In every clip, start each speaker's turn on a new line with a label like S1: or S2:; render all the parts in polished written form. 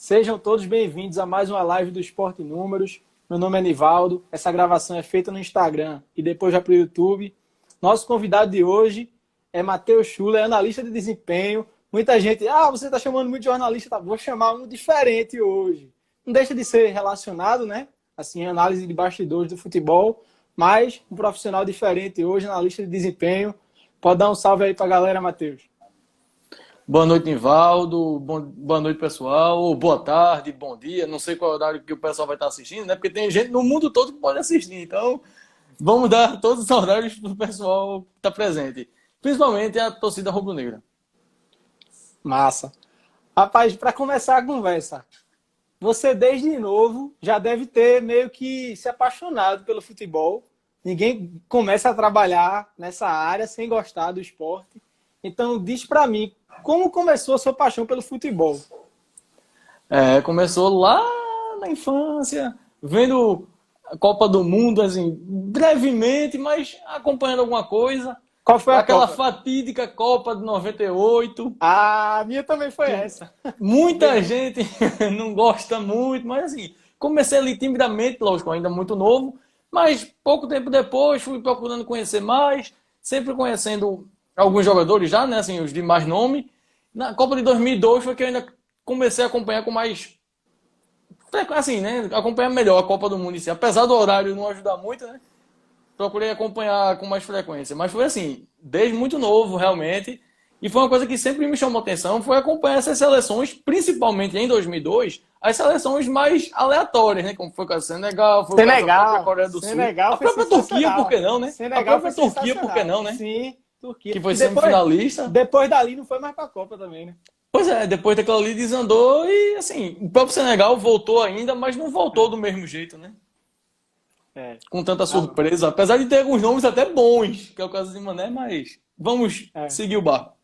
S1: Sejam todos bem-vindos a mais uma live do Esporte Números. Meu nome é Nivaldo, essa gravação é feita no Instagram e depois já para o YouTube. Nosso convidado de hoje é Matheus Schuller, analista de desempenho. Muita gente, você está chamando muito de jornalista, tá? Vou chamar um diferente hoje. Não deixa de ser relacionado, né? Assim, análise de bastidores do futebol, mas um profissional diferente hoje, analista de desempenho. Pode dar um salve aí para a galera, Matheus.
S2: Boa noite, Nivaldo. Boa noite, pessoal. Ou boa tarde, bom dia. Não sei qual é o horário que o pessoal vai estar assistindo, né? Porque tem gente no mundo todo que pode assistir. Então, vamos dar todos os horários para o pessoal estar presente. Principalmente a torcida rubro-negra.
S1: Massa. Rapaz, para começar a conversa, você desde novo já deve ter meio que se apaixonado pelo futebol. Ninguém começa a trabalhar nessa área sem gostar do esporte. Então, diz para mim, como começou a sua paixão pelo futebol?
S2: Começou lá na infância, vendo a Copa do Mundo, assim, brevemente, mas acompanhando alguma coisa.
S1: Qual foi
S2: aquela
S1: Copa?
S2: Fatídica Copa de 98.
S1: A minha também foi essa.
S2: Muita gente não gosta muito, mas assim, comecei ali timidamente, lógico, ainda muito novo, mas pouco tempo depois fui procurando conhecer mais, sempre conhecendo alguns jogadores já, né, assim, os de mais nome. Na Copa de 2002 foi que eu ainda comecei a acompanhar com mais, assim, né, acompanhar melhor a Copa do Mundo em si, apesar do horário não ajudar muito, né, procurei acompanhar com mais frequência, mas foi assim, desde muito novo, realmente. E foi uma coisa que sempre me chamou atenção, foi acompanhar essas seleções, principalmente em 2002, as seleções mais aleatórias, né? Como foi o caso do Senegal, foi o caso da própria Coreia do Sul. A própria Turquia, por que não, né? A própria Turquia, por que não, né?
S1: Sim, Turquia.
S2: Que foi semifinalista.
S1: Depois dali não foi mais pra Copa também, né?
S2: Pois é, depois daquela ali desandou e, assim, o próprio Senegal voltou ainda, mas não voltou do mesmo jeito, né? Com tanta surpresa, apesar de ter alguns nomes até bons, que é o caso de Mané, mas vamos seguir o barco.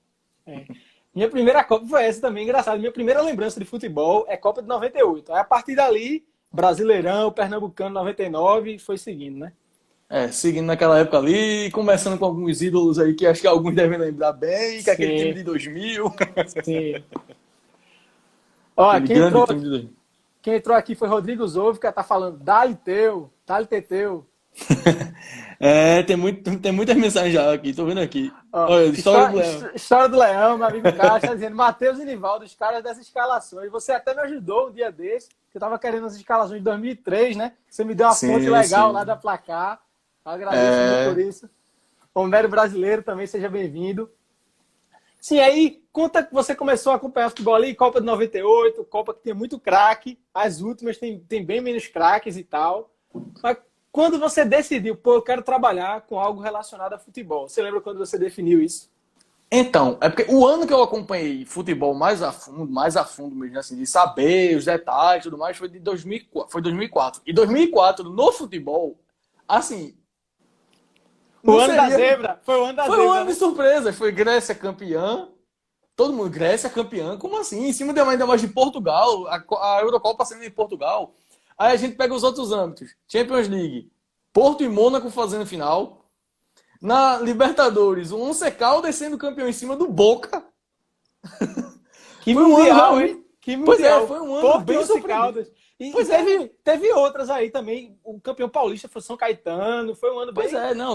S1: Minha primeira Copa foi essa também, engraçado. Minha primeira lembrança de futebol é Copa de 98. Aí, a partir dali, Brasileirão, Pernambucano 99, foi seguindo, né?
S2: Seguindo naquela época ali, começando com alguns ídolos aí que acho que alguns devem lembrar bem, que é aquele time de 2000.
S1: Sim. Ó, quem entrou aqui foi Rodrigo Zouve, que tá falando, dá-lhe teteu.
S2: Tem muitas mensagens já aqui, tô vendo aqui.
S1: Olha, história do Leão, meu amigo Cássio, tá dizendo, Matheus e Nivaldo, os caras dessas escalações. Você até me ajudou um dia desse, que eu tava querendo as escalações de 2003, né? Você me deu uma fonte legal lá da Placar. Agradeço muito por isso. Homero Brasileiro também, seja bem-vindo. Sim, aí, conta que você começou a acompanhar futebol ali, Copa de 98, Copa que tem muito craque, as últimas tem bem menos craques e tal. Mas quando você decidiu, eu quero trabalhar com algo relacionado a futebol, você lembra quando você definiu isso?
S2: Então, é porque o ano que eu acompanhei futebol mais a fundo mesmo, assim, de saber os detalhes e tudo mais, foi de 2004. Foi 2004. E 2004, no futebol, assim...
S1: O ano da zebra. Foi o ano da zebra.
S2: Foi um ano de surpresas. Foi Grécia campeã. Todo mundo, Grécia campeã. Como assim? Em cima ainda mais de Portugal. A Eurocopa sendo em Portugal. Aí a gente pega os outros âmbitos. Champions League. Porto e Mônaco fazendo final. Na Libertadores, o Once Caldas sendo campeão em cima do Boca.
S1: Que mundial, hein? Que mundial.
S2: Foi um ano
S1: Porto
S2: bem surpreendente.
S1: E teve outras aí também. O campeão paulista foi São Caetano. Foi um ano bem...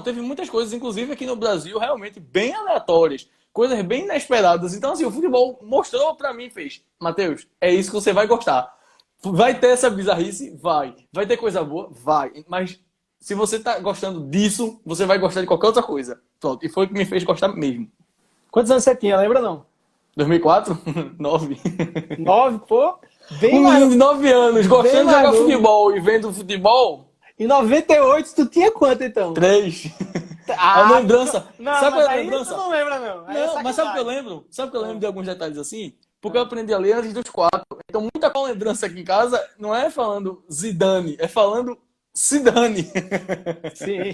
S2: teve muitas coisas, inclusive aqui no Brasil, realmente bem aleatórias. Coisas bem inesperadas. Então, assim, o futebol mostrou pra mim, Matheus, é isso que você vai gostar. Vai ter essa bizarrice? Vai. Vai ter coisa boa? Vai. Mas se você tá gostando disso, você vai gostar de qualquer outra coisa. Pronto. E foi o que me fez gostar mesmo.
S1: Quantos anos você tinha? Lembra não?
S2: 2004? 9.
S1: 9, pô?
S2: Um menino de 9 anos, gostando de jogar futebol e vendo futebol.
S1: Em 98, tu tinha quanto, então?
S2: 3. A lembrança.
S1: Não,
S2: sabe qual é a
S1: aí
S2: lembrança?
S1: Tu não lembra, não.
S2: Não, mas sabe o que eu lembro? Sabe o que eu lembro de alguns detalhes assim? Porque eu aprendi a ler antes dos 4. Então, muita lembrança aqui em casa não é falando Zidane, é falando Zidane.
S1: Sim.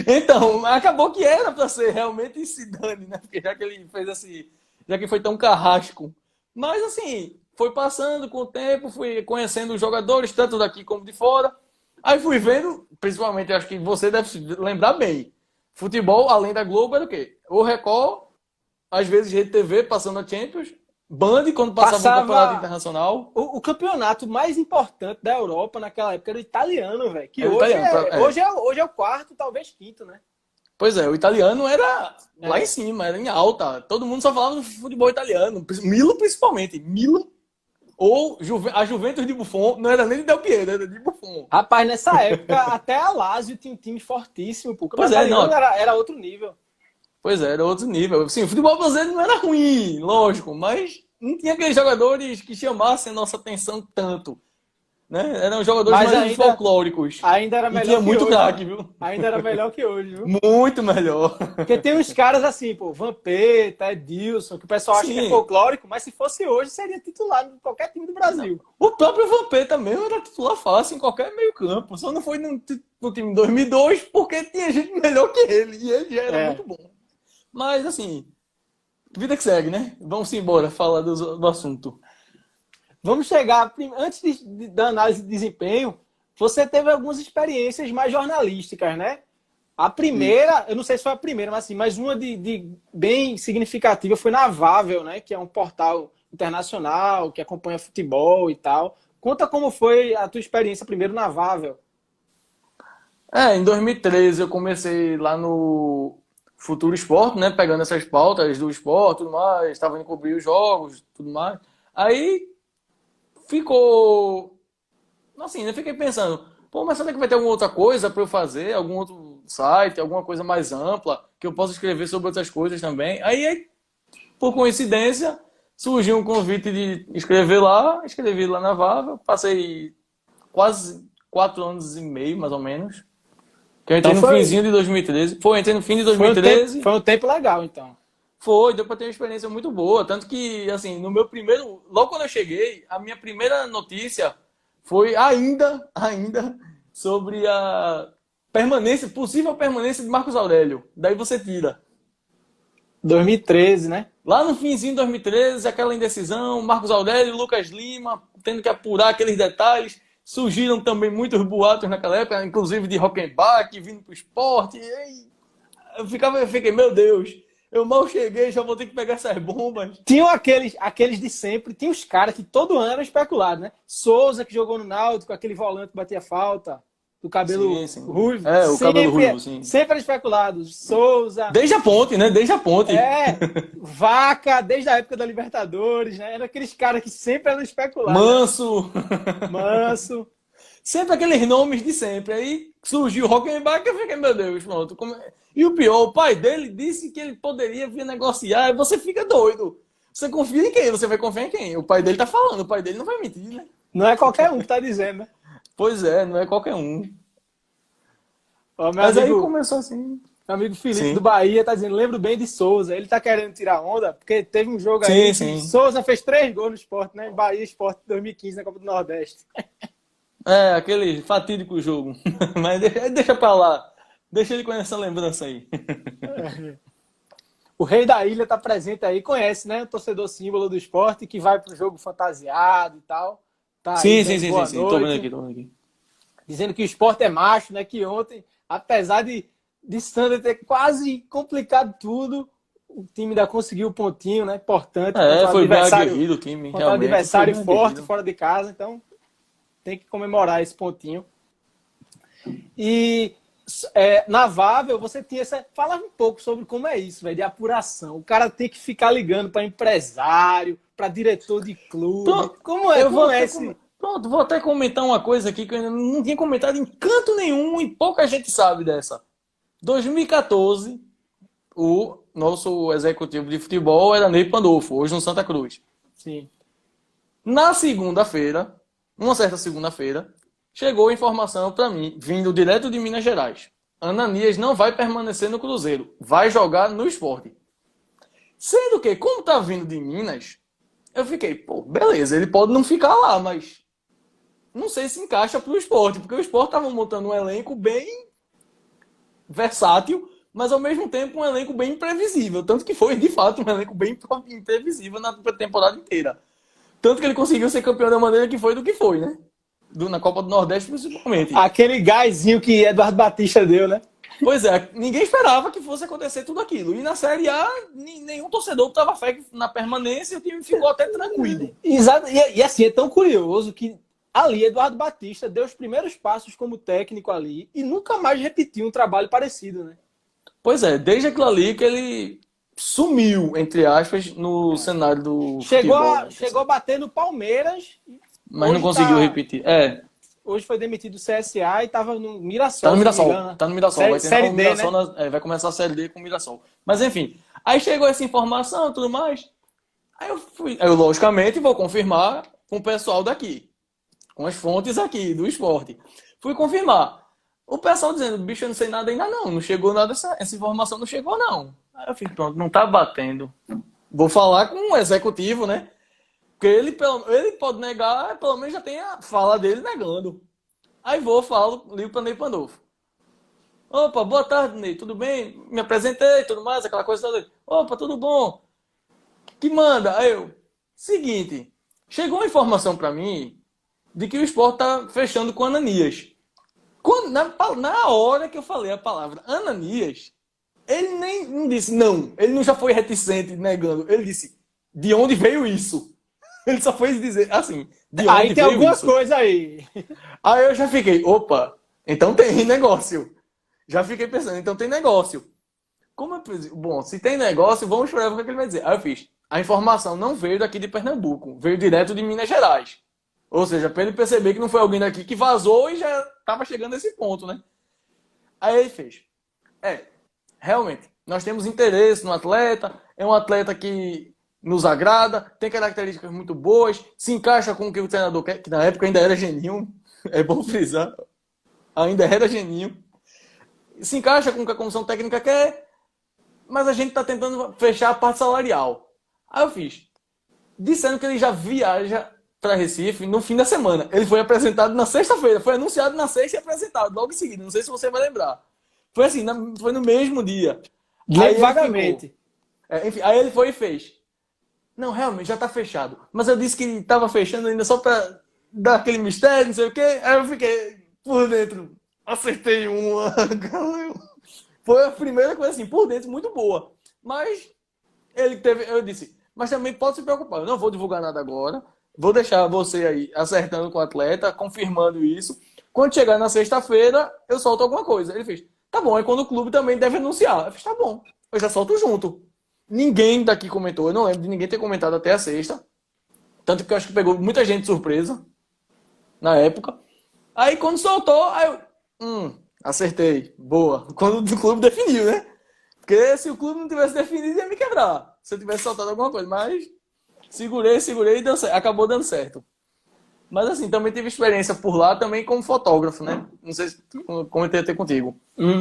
S2: Então, acabou que era pra ser realmente Zidane, né? Porque já que ele fez assim, já que foi tão carrasco. Mas assim, foi passando com o tempo, fui conhecendo os jogadores, tanto daqui como de fora. Aí fui vendo, principalmente, acho que você deve se lembrar bem. Futebol, além da Globo, era o quê? O Record, às vezes Rede TV, passando a Champions, Band, quando passava um campeonato internacional.
S1: O campeonato mais importante da Europa naquela época era o italiano, velho. Que hoje é o quarto, talvez quinto, né?
S2: Pois é, o italiano era lá em cima, era em alta. Todo mundo só falava do futebol italiano. Milan, principalmente. Milan ou a Juventus de Buffon, não era nem de Del Piero, era de Buffon.
S1: Rapaz, nessa época, até a Lazio tinha um time fortíssimo. Pô.
S2: Pois é, não.
S1: Era outro nível.
S2: Pois é, era outro nível. Sim, o futebol brasileiro não era ruim, lógico, mas não tinha aqueles jogadores que chamassem a nossa atenção tanto. Né? Eram jogadores mais folclóricos.
S1: Ainda era melhor
S2: que hoje. Muito craque, viu?
S1: Ainda era melhor que hoje, viu?
S2: Muito melhor.
S1: Porque tem uns caras assim, pô, Vampeta, Edilson, que o pessoal acha que é folclórico, mas se fosse hoje, seria titular em qualquer time do Brasil.
S2: O próprio Vampeta mesmo era titular fácil em qualquer meio campo. Só não foi no time em 2002 porque tinha gente melhor que ele. E ele já era muito bom. Mas, assim, vida que segue, né? Vamos embora falar do assunto.
S1: Vamos chegar, antes da análise de desempenho, você teve algumas experiências mais jornalísticas, né? A primeira, eu não sei se foi a primeira, mas assim, mas uma de bem significativa foi na Vável, né? Que é um portal internacional, que acompanha futebol e tal. Conta como foi a tua experiência primeiro na Vável.
S2: Em 2013 eu comecei lá no Futuro Esporte, né? Pegando essas pautas do esporte, tudo mais, estava indo cobrir os jogos, tudo mais. Aí ficou assim, eu fiquei pensando, pô, mas será que vai ter alguma outra coisa para eu fazer? Algum outro site, alguma coisa mais ampla, que eu possa escrever sobre outras coisas também? Aí, por coincidência, surgiu um convite de escrever lá, escrevi lá na Vável, passei quase 4 anos e meio, mais ou menos. Que eu entrei no finzinho de 2013. Entrei no fim de 2013.
S1: Foi um tempo legal, então.
S2: Deu para ter uma experiência muito boa. Tanto que, assim, no meu primeiro... Logo quando eu cheguei, a minha primeira notícia foi ainda sobre a possível permanência de Marcos Aurélio. Daí você tira.
S1: 2013, né?
S2: Lá no finzinho de 2013, aquela indecisão, Marcos Aurélio, Lucas Lima, tendo que apurar aqueles detalhes. Surgiram também muitos boatos naquela época, inclusive de Rockenbach vindo pro esporte. Eu fiquei, meu Deus... Eu mal cheguei, já vou ter que pegar essas bombas.
S1: Tinham aqueles de sempre, tinha os caras que todo ano eram especulados, né? Souza, que jogou no Náutico, aquele volante que batia falta, do cabelo ruivo.
S2: O cabelo ruivo, sim.
S1: Sempre era especulado. Souza.
S2: Desde a ponte, né? Desde a ponte.
S1: Vaca, desde a época da Libertadores, né? Eram aqueles caras que sempre eram especulados. Manso.
S2: Sempre aqueles nomes de sempre. Aí surgiu o Rockenbach, eu fiquei, meu Deus, pronto. E o pior, o pai dele disse que ele poderia vir negociar, e você fica doido. Você confia em quem? Você vai confiar em quem? O pai dele tá falando, o pai dele não vai mentir, né?
S1: Não é qualquer um que tá dizendo, né?
S2: Pois é, não é qualquer um.
S1: Mas aí começou assim. Meu amigo Felipe do Bahia tá dizendo, lembro bem de Souza. Ele tá querendo tirar onda, porque teve um jogo aí. Souza fez 3 gols no esporte, né? Bahia Esporte 2015 na Copa do Nordeste.
S2: Aquele fatídico jogo. Mas deixa pra lá. Deixa ele com essa lembrança aí.
S1: O Rei da Ilha tá presente aí, conhece, né? O torcedor símbolo do esporte que vai pro jogo fantasiado e tal. Tá
S2: sim. Tô vendo aqui.
S1: Dizendo que o esporte é macho, né? Que ontem, apesar de Sander ter quase complicado tudo, o time ainda conseguiu o pontinho, né? Importante.
S2: Foi bem aguerrido o time.
S1: Contra um adversário forte, fora de casa. Então, tem que comemorar esse pontinho. E... na Vável, você tinha essa... Fala um pouco sobre como é isso, velho, de apuração. O cara tem que ficar ligando para empresário, para diretor de clube.
S2: Pronto,
S1: como é?
S2: Pronto, vou até comentar uma coisa aqui que eu ainda não tinha comentado em canto nenhum e pouca gente sabe dessa. 2014, o nosso executivo de futebol era Ney Pandolfo, hoje no Santa Cruz.
S1: Sim.
S2: Na segunda-feira, uma certa segunda-feira, chegou a informação para mim, vindo direto de Minas Gerais. Ananias não vai permanecer no Cruzeiro, vai jogar no Sport. Sendo que, como tá vindo de Minas, eu fiquei, pô, beleza, ele pode não ficar lá, mas não sei se encaixa pro Sport, porque o Sport tava montando um elenco bem versátil, mas ao mesmo tempo um elenco bem imprevisível. Tanto que foi, de fato, um elenco bem imprevisível na temporada inteira. Tanto que ele conseguiu ser campeão da maneira que foi do que foi, né? Na Copa do Nordeste, principalmente.
S1: Aquele gásinho que Eduardo Batista deu, né?
S2: Pois é, ninguém esperava que fosse acontecer tudo aquilo. E na Série A, nenhum torcedor estava fé na permanência e o time ficou até tranquilo.
S1: Exato. E assim, é tão curioso que ali Eduardo Batista deu os primeiros passos como técnico ali e nunca mais repetiu um trabalho parecido, né?
S2: Pois é, desde aquilo ali que ele sumiu, entre aspas, no cenário do
S1: chegou a bater no Palmeiras,
S2: mas não conseguiu repetir.
S1: Hoje foi demitido do CSA e estava no Mirassol.
S2: Tá no Mirassol, tá no Mirassol.
S1: Série D,
S2: Mirassol,
S1: né?
S2: vai começar a Série D com o Mirassol. Mas enfim, aí chegou essa informação e tudo mais. Aí eu logicamente vou confirmar com o pessoal daqui, com as fontes aqui do esporte. Fui confirmar. O pessoal dizendo, bicho, eu não sei nada ainda não chegou nada, essa informação não chegou não. Aí eu fiz, pronto, não tá batendo. Vou falar com o executivo, né? Porque ele pode negar, pelo menos já tem a fala dele negando. Aí ligo para Ney Pandolfo. Opa, boa tarde, Ney, tudo bem? Me apresentei, tudo mais, aquela coisa toda. Opa, tudo bom? Que manda? Aí eu, seguinte, chegou uma informação para mim de que o Sport tá fechando com Ananias. Na hora que eu falei a palavra Ananias, ele nem não disse não, ele não já foi reticente negando, ele disse, de onde veio isso? Ele só foi dizer assim, de onde
S1: aí tem
S2: veio
S1: algumas
S2: isso?
S1: coisas aí.
S2: Aí eu já fiquei, opa, então tem negócio. Já fiquei pensando, então tem negócio. Bom, se tem negócio, vamos esperar o que ele vai dizer. Aí eu fiz, a informação não veio daqui de Pernambuco, veio direto de Minas Gerais. Ou seja, para ele perceber que não foi alguém daqui que vazou e já estava chegando a esse ponto, né? Aí ele fez, realmente, nós temos interesse no atleta, é um atleta que nos agrada, tem características muito boas, se encaixa com o que o treinador quer, que na época ainda era Geninho, é bom frisar, ainda era Geninho, se encaixa com o que a comissão técnica quer, mas a gente está tentando fechar a parte salarial. Aí eu fiz, disseram que ele já viaja para Recife no fim da semana. Ele foi apresentado na sexta-feira, foi anunciado na sexta e apresentado logo em seguida, não sei se você vai lembrar. Foi assim, foi no mesmo dia.
S1: Lembro vagamente.
S2: Enfim, aí ele foi e fez. Não, realmente, já tá fechado. Mas eu disse que tava fechando ainda só pra dar aquele mistério, não sei o quê. Aí eu fiquei por dentro. Acertei uma. Foi a primeira coisa assim, por dentro, muito boa. Mas eu disse, mas também pode se preocupar. Eu não vou divulgar nada agora. Vou deixar você aí acertando com o atleta, confirmando isso. Quando chegar na sexta-feira, eu solto alguma coisa. Ele fez, tá bom, é quando o clube também deve anunciar. Eu fiz, tá bom, eu já solto junto. Ninguém daqui comentou, eu não lembro de ninguém ter comentado até a sexta. Tanto que eu acho que pegou muita gente de surpresa na época. Aí quando soltou, aí eu, acertei, boa. Quando o clube definiu, né? Porque se o clube não tivesse definido, ia me quebrar. Se eu tivesse soltado alguma coisa, mas segurei e deu certo. Acabou dando certo. Mas assim, também tive experiência por lá também como fotógrafo, né? Não sei se comentei até contigo.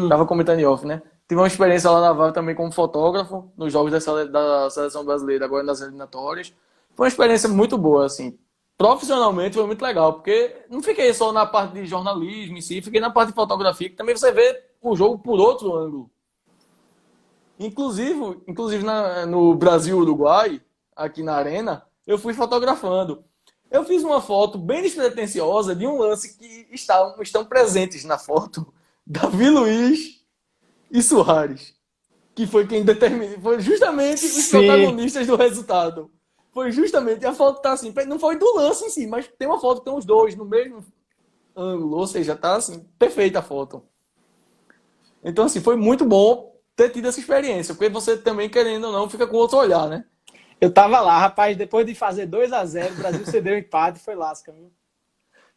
S2: Tava comentando em off, né? Tive uma experiência lá na Vale também como fotógrafo, nos jogos da Seleção Brasileira, agora nas eliminatórias. Foi uma experiência muito boa, assim. Profissionalmente foi muito legal, porque não fiquei só na parte de jornalismo em si, fiquei na parte de fotografia, que também você vê o jogo por outro ângulo. Inclusive no Brasil-Uruguai, aqui na Arena, eu fui fotografando. Eu fiz uma foto bem despretensiosa de um lance que estão presentes na foto, Davi Luiz e Suárez, que foi quem determinou, foi justamente os protagonistas do resultado. Foi justamente a foto que tá assim, não foi do lance em si, mas tem uma foto que tem os dois no mesmo ângulo, ou seja, tá assim, perfeita a foto. Então assim, foi muito bom ter tido essa experiência, porque você também, querendo ou não, fica com outro olhar, né?
S1: Eu tava lá, rapaz, depois de fazer 2-0, o Brasil cedeu empate e foi lasca, viu?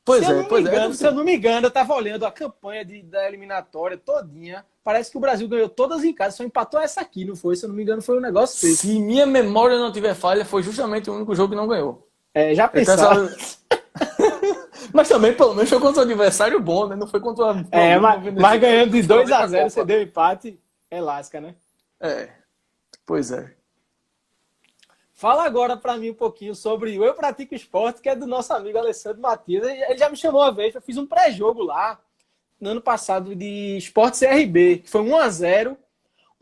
S1: Se eu não me engano, eu tava olhando a campanha da eliminatória todinha. Parece que o Brasil ganhou todas em casa, só empatou essa aqui, não foi? Se eu não me engano, foi um negócio desse.
S2: Se minha memória não tiver falha, foi justamente o único jogo que não ganhou.
S1: Já pensava.
S2: Mas também, pelo menos, foi contra um adversário bom, né? Não foi contra uma...
S1: mas ganhando de 2-0, você deu empate, é lasca, né?
S2: Pois é.
S1: Fala agora para mim um pouquinho sobre o Eu Pratico Esporte, que é do nosso amigo Alessandro Matias. Ele já me chamou uma vez, eu fiz um pré-jogo lá, no ano passado, de Sport CRB, que foi 1-0,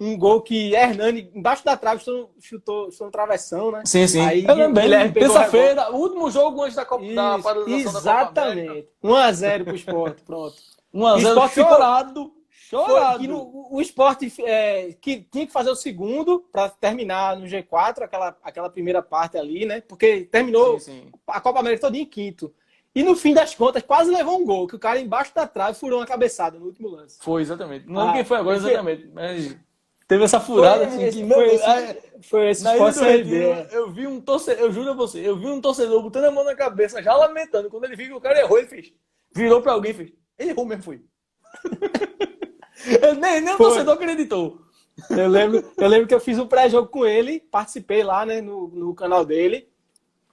S1: um gol que Hernani, embaixo da trave, chutou no travessão, né?
S2: Sim.
S1: Aí,
S2: eu lembrei, terça-feira, o último jogo antes da
S1: paralisação da Copa América. 1-0 pro Sport, pronto.
S2: 1-0 chorado. Chorado.
S1: Que o Sport que tinha que fazer o segundo para terminar no G4, aquela primeira parte ali, né? Porque terminou a Copa América toda em quinto. E no fim das contas, quase levou um gol, que o cara embaixo da trave furou uma cabeçada no último lance.
S2: Foi, exatamente. Não lembro quem foi agora exatamente, mas teve essa furada assim que...
S1: Foi esse Sport CRB.
S2: Eu vi um torcedor, eu juro a você, eu vi um torcedor botando a mão na cabeça, já lamentando. Quando ele viu que o cara errou, ele fez. Virou pra alguém e fez. Ele errou mesmo, foi. nem o torcedor acreditou.
S1: Eu lembro que eu fiz um pré-jogo com ele, participei lá, né, no canal dele.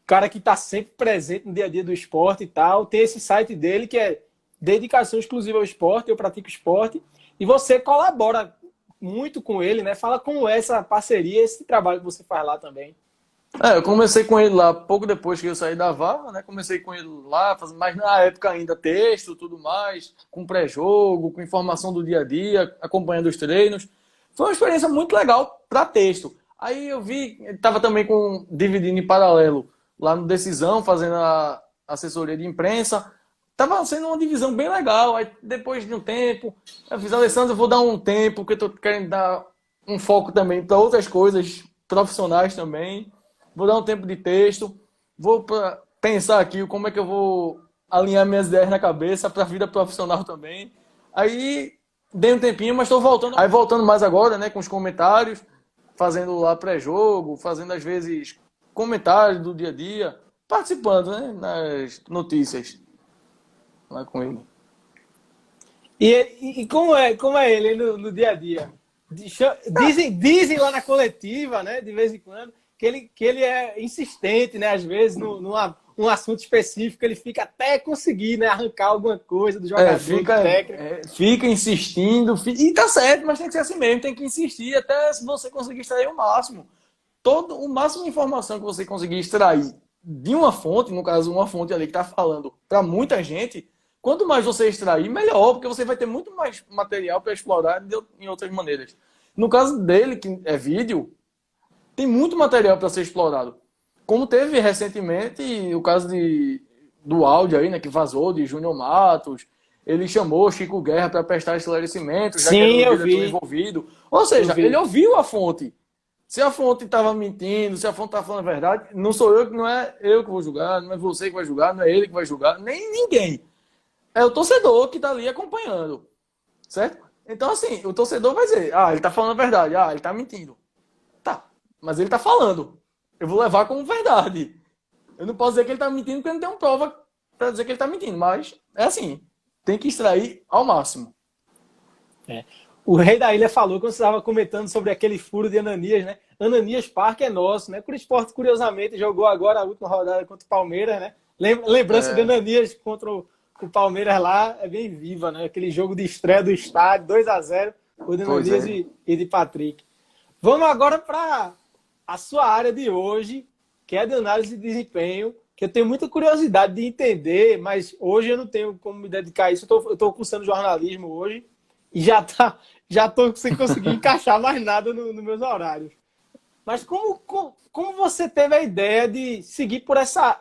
S1: Cara que tá sempre presente no dia a dia do esporte e tal. Tem esse site dele que é dedicação exclusiva ao esporte, eu pratico esporte. E você colabora muito com ele, né? Fala como é essa parceria, esse trabalho que você faz lá também.
S2: Eu comecei com ele lá pouco depois que eu saí da Vava, né? Comecei com ele lá, mas na época ainda texto, tudo mais, com pré-jogo, com informação do dia a dia, acompanhando os treinos. Foi uma experiência muito legal para texto. Aí eu vi, ele estava também dividindo em paralelo lá no Decisão, fazendo a assessoria de imprensa. Tava sendo uma divisão bem legal. Aí depois de um tempo, eu fiz, Alessandro, eu vou dar um tempo, porque eu tô querendo dar um foco também para outras coisas profissionais também. Vou dar um tempo de texto, vou pensar aqui como é que eu vou alinhar minhas ideias na cabeça para a vida profissional também. Aí dei um tempinho, mas estou voltando. Aí voltando mais agora, né, com os comentários, fazendo lá pré-jogo, fazendo às vezes comentários do dia a dia, participando, né, nas notícias lá com ele.
S1: E como é ele no dia a dia? Dizem lá na coletiva, né, de vez em quando, que ele é insistente, né, às vezes num assunto específico, ele fica até conseguir, né, arrancar alguma coisa do jogador, do técnico.
S2: Fica insistindo, e tá certo, mas tem que ser assim mesmo, tem que insistir até se você conseguir extrair o máximo. O máximo de informação que você conseguir extrair de uma fonte, no caso uma fonte ali que está falando para muita gente, quanto mais você extrair, melhor, porque você vai ter muito mais material para explorar em outras maneiras. No caso dele, que é vídeo, tem muito material para ser explorado. Como teve recentemente o caso do áudio aí, né, que vazou, de Júnior Matos. Ele chamou Chico Guerra para prestar esclarecimento, já que era o diretor envolvido. Ou seja, ele ouviu a fonte. Se a fonte estava mentindo, se a fonte estava falando a verdade, não sou eu, não é eu que vou julgar, não é você que vai julgar, não é ele que vai julgar, nem ninguém. É o torcedor que está ali acompanhando. Certo? Então, assim, o torcedor vai dizer, ele está falando a verdade, ele está mentindo. Tá, mas ele está falando. Eu vou levar como verdade. Eu não posso dizer que ele está mentindo porque eu não tenho prova para dizer que ele está mentindo, mas é assim, tem que extrair ao máximo.
S1: O Rei da Ilha falou, quando você estava comentando sobre aquele furo de Ananias, né? Ananias Parque é nosso, né? O Esporte, curiosamente, jogou agora a última rodada contra o Palmeiras, né? Lembrança de Ananias contra o Palmeiras lá é bem viva, né? Aquele jogo de estreia do estádio, 2-0, o de Ananias e de Patrick. Vamos agora para a sua área de hoje, que é de análise de desempenho, que eu tenho muita curiosidade de entender, mas hoje eu não tenho como me dedicar a isso. Eu estou cursando jornalismo hoje e já estou sem conseguir encaixar mais nada nos meus horários. Mas como você teve a ideia de seguir por essa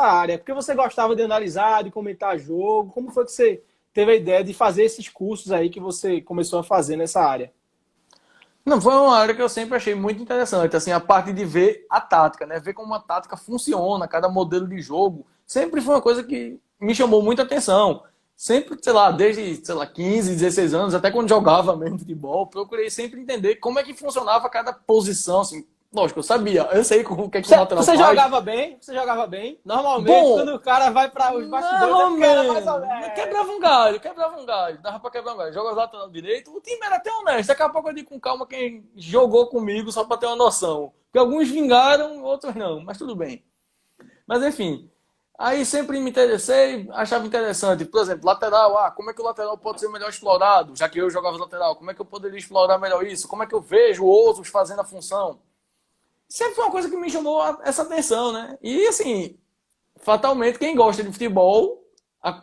S1: área? Porque você gostava de analisar, de comentar jogo? Como foi que você teve a ideia de fazer esses cursos aí que você começou a fazer nessa área?
S2: Não, foi uma área que eu sempre achei muito interessante, assim, a parte de ver a tática, né? Ver como uma tática funciona, cada modelo de jogo. Sempre foi uma coisa que me chamou muita atenção. Sempre, desde, 15, 16 anos, até quando jogava mesmo futebol, procurei sempre entender como é que funcionava cada posição, assim. Lógico, eu sei o que é que o lateral faz.
S1: Você jogava bem? Normalmente, quando o cara vai para os bastidores,
S2: quebrava um galho. Dava para quebrar um galho. Joga lateral direito, o time era até honesto. Daqui a pouco eu digo com calma quem jogou comigo, só para ter uma noção. Porque alguns vingaram, outros não, mas tudo bem. Mas enfim, aí sempre me interessei, achava interessante. Por exemplo, lateral, como é que o lateral pode ser melhor explorado? Já que eu jogava lateral, como é que eu poderia explorar melhor isso? Como é que eu vejo outros fazendo a função? Sempre foi uma coisa que me chamou essa atenção, né? E, assim, fatalmente, quem gosta de futebol,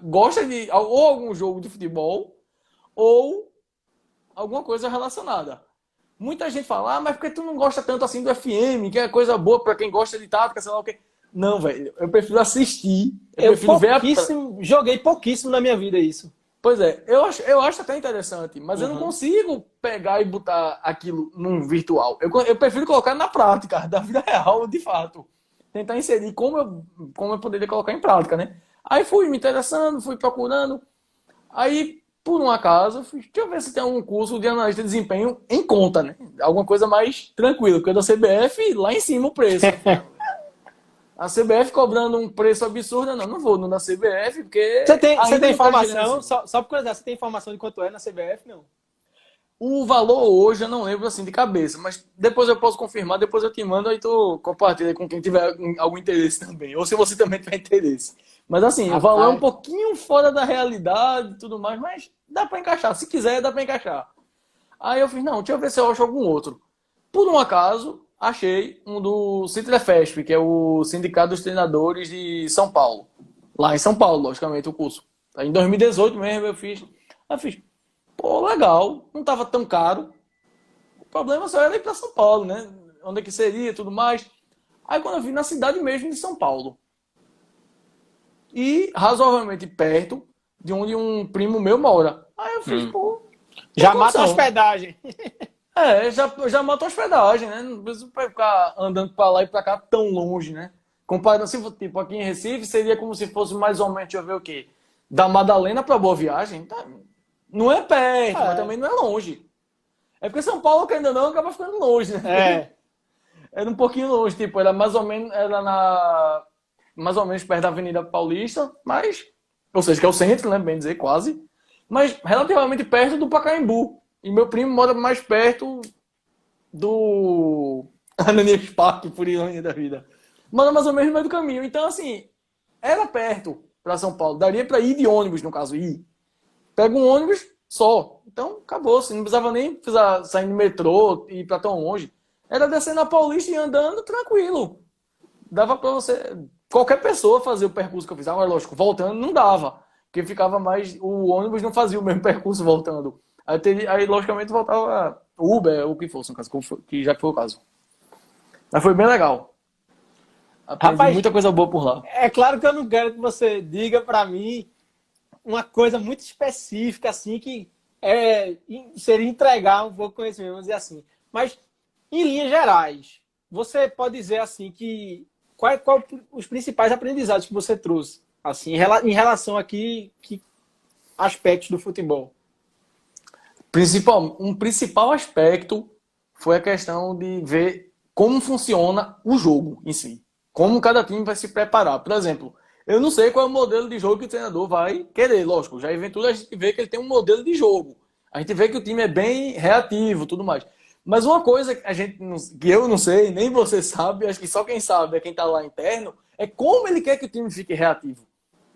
S2: gosta de ou algum jogo de futebol, ou alguma coisa relacionada. Muita gente fala, mas por que tu não gosta tanto assim do FM, que é coisa boa para quem gosta de tática, sei lá o quê? Não, velho, eu prefiro assistir.
S1: Joguei pouquíssimo na minha vida isso.
S2: Pois é, eu acho até interessante, mas eu não consigo pegar e botar aquilo num virtual. Eu prefiro colocar na prática, da vida real, de fato. Tentar inserir como eu poderia colocar em prática, né? Aí fui me interessando, fui procurando. Aí, por um acaso, deixa eu ver se tem algum curso de analista de desempenho em conta, né? Alguma coisa mais tranquila, porque da CBF, lá em cima o preço. A CBF cobrando um preço absurdo, não vou na CBF, porque...
S1: Você tem
S2: ainda não tá
S1: informação,
S2: gerando
S1: só por curiosidade, você tem informação de quanto é na CBF, não?
S2: o valor hoje eu não lembro assim de cabeça, mas depois eu posso confirmar, depois eu te mando, aí tu compartilha com quem tiver algum interesse também, ou se você também tiver interesse. Mas assim, o valor é um pouquinho fora da realidade e tudo mais, mas dá pra encaixar. Se quiser, dá pra encaixar. Aí eu fiz, não, deixa eu ver se eu acho algum outro. Por um acaso, achei um do Citrefesp, que é o Sindicato dos Treinadores de São Paulo. Lá em São Paulo, logicamente, o curso. Aí em 2018 mesmo eu fiz. Pô, legal, não estava tão caro. O problema só era ir para São Paulo, né? Onde é que seria e tudo mais. Aí quando eu vi na cidade mesmo de São Paulo. E razoavelmente perto de onde um primo meu mora. Aí eu fiz, pô.
S1: Já mata a hospedagem.
S2: Já mata a hospedagem, né? Não precisa ficar andando para lá e para cá tão longe, né? Comparando assim, tipo, aqui em Recife, seria como se fosse mais ou menos, deixa eu ver o quê? Da Madalena para Boa Viagem. Tá? Não é perto, mas também não é longe. É porque São Paulo, que ainda não, acaba ficando longe, né? Era um pouquinho longe, tipo, era mais ou menos perto da Avenida Paulista, mas, ou seja, que é o centro, né, bem dizer, quase, mas relativamente perto do Pacaembu. E meu primo mora mais perto do Ananias Parque, por ironia da vida. Mora mais ou menos no meio do caminho. Então, assim, era perto para São Paulo. Daria para ir de ônibus, no caso, ir. Pega um ônibus só. Então, acabou. Você não precisava nem sair no metrô e ir para tão longe. Era descer na Paulista e andando tranquilo. Dava para você, qualquer pessoa, fazer o percurso que eu fiz. Agora, lógico, voltando não dava. Porque ficava mais... O ônibus não fazia o mesmo percurso voltando. Aí logicamente, voltava Uber, ou o que fosse, no caso, que já foi o caso. Mas foi bem legal. Aprendi muita coisa boa por lá.
S1: É claro que eu não quero que você diga para mim uma coisa muito específica, assim, que seria entregar um pouco de conhecimento, vamos dizer assim. Mas, em linhas gerais, você pode dizer, assim, que qual os principais aprendizados que você trouxe, assim, em relação aqui, que aspectos do futebol?
S2: Um principal aspecto foi a questão de ver como funciona o jogo em si. Como cada time vai se preparar. Por exemplo, eu não sei qual é o modelo de jogo que o treinador vai querer. Lógico, já em Ventura a gente vê que ele tem um modelo de jogo. A gente vê que o time é bem reativo e tudo mais. Mas uma coisa que eu não sei, nem você sabe, acho que só quem sabe é quem está lá interno, é como ele quer que o time fique reativo.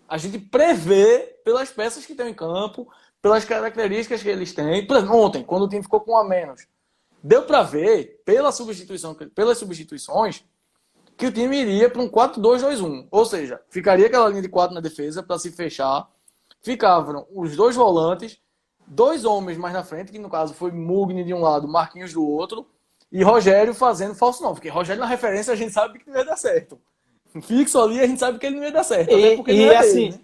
S2: A gente prevê pelas peças que estão em campo, pelas características que eles têm. Por exemplo, ontem, quando o time ficou com um a menos, deu para ver, pelas substituições, que o time iria para um 4-2-2-1. Ou seja, ficaria aquela linha de 4 na defesa para se fechar. Ficavam os dois volantes, dois homens mais na frente, que no caso foi Mugni de um lado, Marquinhos do outro, e Rogério fazendo falso 9. Porque Rogério na referência a gente sabe que não ia dar certo. Fixo ali a gente sabe que ele não ia dar certo. Até porque não
S1: assim,
S2: dele, né?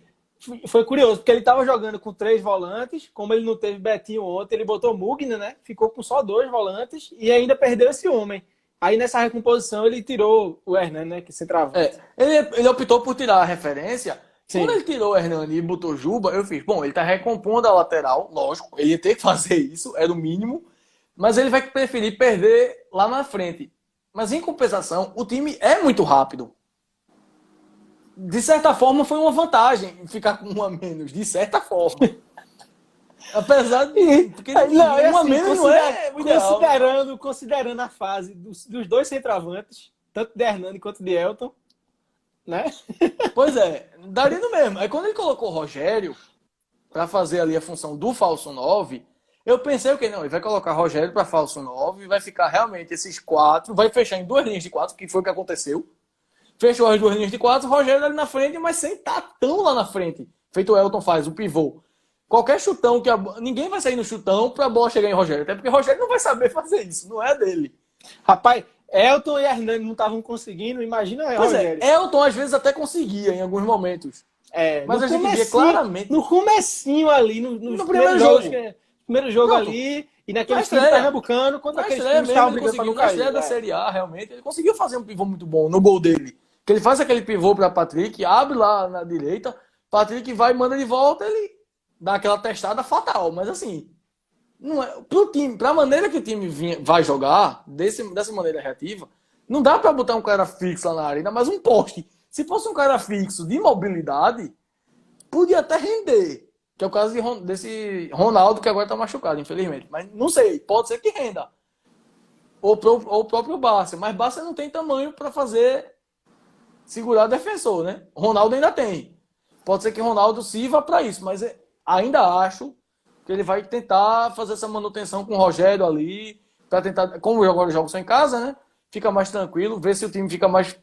S1: Foi curioso, porque ele estava jogando com 3 volantes, como ele não teve Betinho ontem, ele botou Mugni, né? Ficou com só 2 volantes e ainda perdeu esse homem. Aí nessa recomposição ele tirou o Hernani, né? Que centroavante.
S2: Ele optou por tirar a referência.
S1: Sim.
S2: Quando ele tirou o Hernani e botou Juba, eu fiz, bom, ele tá recompondo a lateral, lógico, ele ia ter que fazer isso, era o mínimo, mas ele vai preferir perder lá na frente. Mas em compensação, o time é muito rápido. De certa forma, foi uma vantagem ficar com um a menos, de certa forma. Apesar de... Porque
S1: não,
S2: um a menos não é
S1: considerando a fase dos dois centroavantes, tanto de Hernani quanto de Elton, né?
S2: Pois é, daria no mesmo. Aí quando ele colocou o Rogério para fazer ali a função do falso 9, eu pensei o que não, ele vai colocar Rogério para falso 9, vai ficar realmente esses 4, vai fechar em 2 linhas de 4, que foi o que aconteceu. Fechou as 2 linhas de 4, Rogério ali na frente, mas sem estar tão lá na frente. Feito o Elton faz, o pivô. Qualquer chutão que ninguém vai sair no chutão para a bola chegar em Rogério, até porque Rogério não vai saber fazer isso, não é dele.
S1: Rapaz, Elton e Hernani não estavam conseguindo, imagina
S2: Pois
S1: Rogério.
S2: Elton às vezes até conseguia em alguns momentos. Mas a gente via claramente...
S1: No comecinho ali, nos
S2: primeiro jogo.
S1: Primeiro jogo ali, e naquele time pernambucano, quando aquele time estava brigando para não cair.
S2: Na estreia da Série A, realmente, ele conseguiu fazer um pivô muito bom no gol dele. Que ele faz aquele pivô para Patrick, abre lá na direita, Patrick vai, manda de volta, ele dá aquela testada fatal. Mas assim, não é, pro time, pra maneira que o time vai jogar, dessa maneira reativa, não dá para botar um cara fixo lá na área, ainda mais um poste. Se fosse um cara fixo de mobilidade, podia até render. Que é o caso desse Ronaldo, que agora tá machucado, infelizmente. Mas não sei, pode ser que renda. Ou o próprio Barça. Mas Barça não tem tamanho para segurar defensor, né? Ronaldo ainda tem. Pode ser que Ronaldo sirva para isso, mas ainda acho que ele vai tentar fazer essa manutenção com o Rogério ali, para tentar, como agora os jogos são em casa, né? Fica mais tranquilo, ver se o time fica mais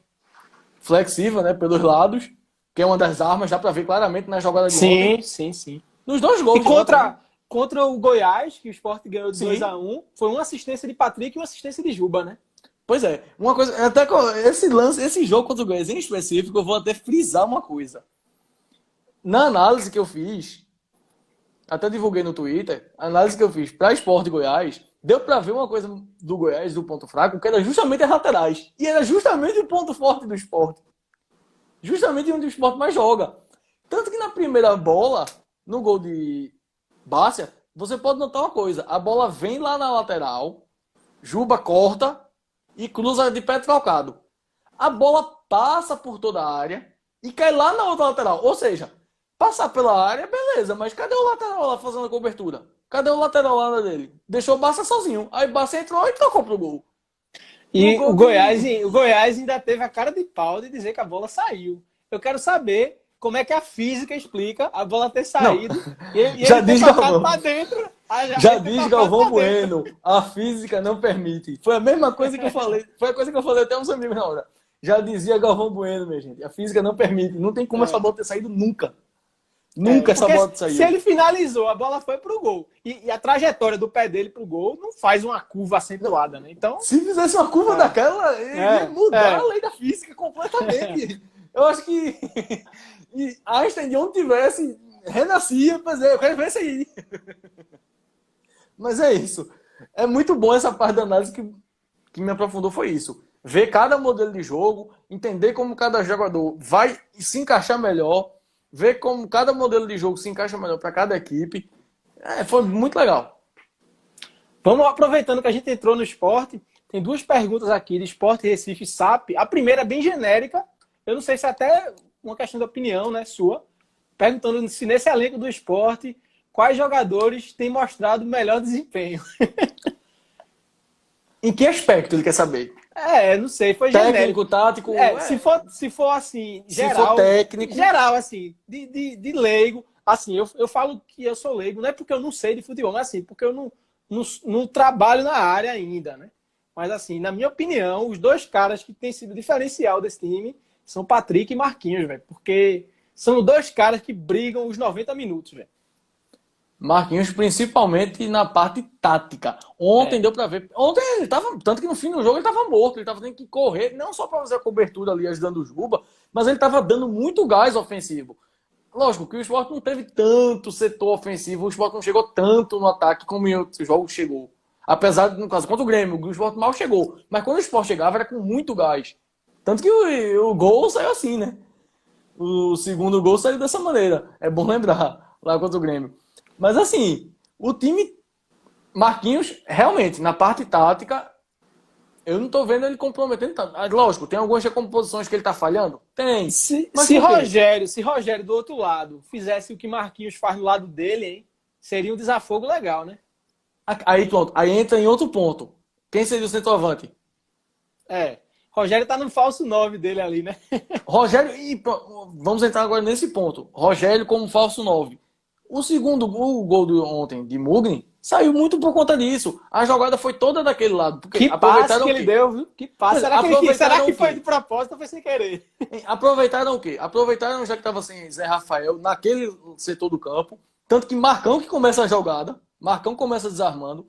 S2: flexível, né? Pelos lados, que é uma das armas, dá para ver claramente na jogada de ontem.
S1: Sim.
S2: Nos 2 gols.
S1: E contra o Goiás, que o Sport ganhou de 2-1, foi uma assistência de Patrick e uma assistência de Juba, né?
S2: Pois é. Uma coisa, até esse jogo contra o Goiás em específico, eu vou até frisar uma coisa. Na análise que eu fiz, até divulguei no Twitter, a análise que eu fiz para Sport e Goiás, deu para ver uma coisa do Goiás, do ponto fraco, que era justamente as laterais. E era justamente o ponto forte do Sport. Justamente onde o Sport mais joga. Tanto que na primeira bola, no gol de Bárcia, você pode notar uma coisa. A bola vem lá na lateral, Juba corta e cruza de pé trocado. A bola passa por toda a área e cai lá na outra lateral. Ou seja, passar pela área, beleza, mas cadê o lateral lá fazendo a cobertura? Cadê o lateral lá dele? Deixou o Bárcia sozinho. Aí Bárcia entrou e tocou pro gol.
S1: E o Goiás ainda teve a cara de pau de dizer que a bola saiu. Eu quero saber como é que a física explica a bola ter saído e
S2: já
S1: ele
S2: diz
S1: ter tocado pra dentro.
S2: Já diz Galvão Bueno, a física não permite. Foi a mesma coisa que eu falei. Foi a coisa que eu falei até uns amigos na hora. Já dizia Galvão Bueno, minha gente. A física não permite. Não tem como essa bola ter saído nunca. Nunca essa bola ter saído.
S1: Se ele finalizou, a bola foi pro gol. E a trajetória do pé dele pro gol não faz uma curva acentuada, né? Então,
S2: se fizesse uma curva daquela, ele ia mudar a lei da física completamente. Eu acho que Einstein, de onde tivesse, renascia, mas eu quero ver isso aí. Mas é isso. É muito bom essa parte da análise que me aprofundou, foi isso. Ver cada modelo de jogo, entender como cada jogador vai se encaixar melhor, ver como cada modelo de jogo se encaixa melhor para cada equipe. Foi muito legal.
S1: Vamos aproveitando que a gente entrou no esporte, tem 2 perguntas aqui de Esporte Recife SAP. A primeira é bem genérica, eu não sei se é até uma questão de opinião, né, sua, perguntando se nesse elenco do esporte, quais jogadores têm mostrado melhor desempenho.
S2: Em que aspecto ele quer saber?
S1: Não sei, foi
S2: técnico,
S1: genérico.
S2: Tático.
S1: Se for assim, geral.
S2: Se for técnico.
S1: Geral, assim, de leigo. Assim, eu falo que eu sou leigo, não é porque eu não sei de futebol, mas assim, porque eu não trabalho na área ainda, né? Mas assim, na minha opinião, os 2 caras que têm sido diferencial desse time são Patrick e Marquinhos, velho. Porque são 2 caras que brigam os 90 minutos, velho.
S2: Marquinhos, principalmente na parte tática. Ontem deu pra ver. Ontem ele tava. Tanto que no fim do jogo ele tava morto. Ele tava tendo que correr, não só pra fazer a cobertura ali ajudando o Juba, mas ele tava dando muito gás ofensivo. Lógico que o Sport não teve tanto setor ofensivo, o Sport não chegou tanto no ataque como em outros jogos chegou. Apesar de, no caso, contra o Grêmio, o Sport mal chegou. Mas quando o Sport chegava, era com muito gás. Tanto que o gol saiu assim, né? O segundo gol saiu dessa maneira. É bom lembrar, lá contra o Grêmio. Mas assim, o time Marquinhos, realmente, na parte tática, eu não tô vendo ele comprometendo tanto. Lógico, tem algumas recomposições que ele tá falhando? Tem.
S1: Se Rogério do outro lado fizesse o que Marquinhos faz no lado dele, hein, seria um desafogo legal, né?
S2: Aí pronto, aí entra em outro ponto. Quem seria o centroavante?
S1: Rogério tá no falso 9 dele ali, né?
S2: Rogério, vamos entrar agora nesse ponto. Rogério como falso 9. O gol de ontem de Mugni saiu muito por conta disso. A jogada foi toda daquele lado. Porque
S1: que passe que ele deu, viu? Que passe. Será que foi de propósito ou foi sem querer?
S2: Aproveitaram o quê? Aproveitaram já que estava sem Zé Rafael naquele setor do campo. Tanto que Marcão que começa a jogada. Marcão começa desarmando.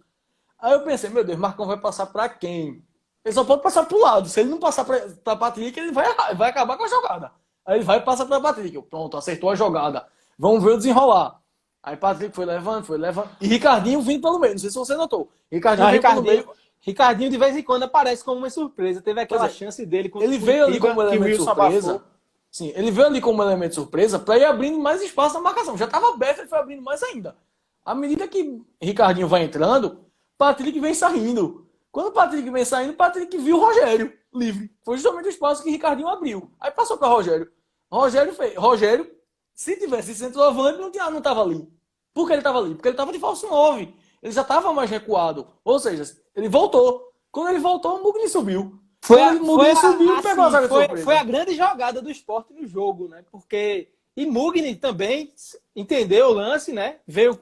S2: Aí eu pensei, meu Deus, Marcão vai passar para quem? Ele só pode passar pro lado. Se ele não passar para Patrick, ele vai acabar com a jogada. Aí ele vai e passa para Patrick. Pronto, acertou a jogada. Vamos ver o desenrolar. Aí Patrick foi levando. E Ricardinho vindo pelo meio. Não sei se você notou.
S1: Ricardinho de vez em quando aparece como uma surpresa. Teve aquela chance dele.
S2: Ele veio ali como elemento surpresa. Sim, ele veio ali como elemento surpresa para ir abrindo mais espaço na marcação. Já estava aberto, ele foi abrindo mais ainda. À medida que Ricardinho vai entrando, Patrick vem saindo. Quando o Patrick vem saindo, Patrick viu o Rogério livre. Foi justamente o espaço que Ricardinho abriu. Aí passou para Rogério. Rogério, se tivesse centroavante, não estava ali. Por que ele estava ali? Porque ele estava de falso 9. Ele já estava mais recuado. Ou seja, ele voltou. Quando ele voltou, o Mugni subiu. Foi
S1: a grande jogada do Sport no jogo, né? Porque e Mugni também entendeu o lance, né? Veio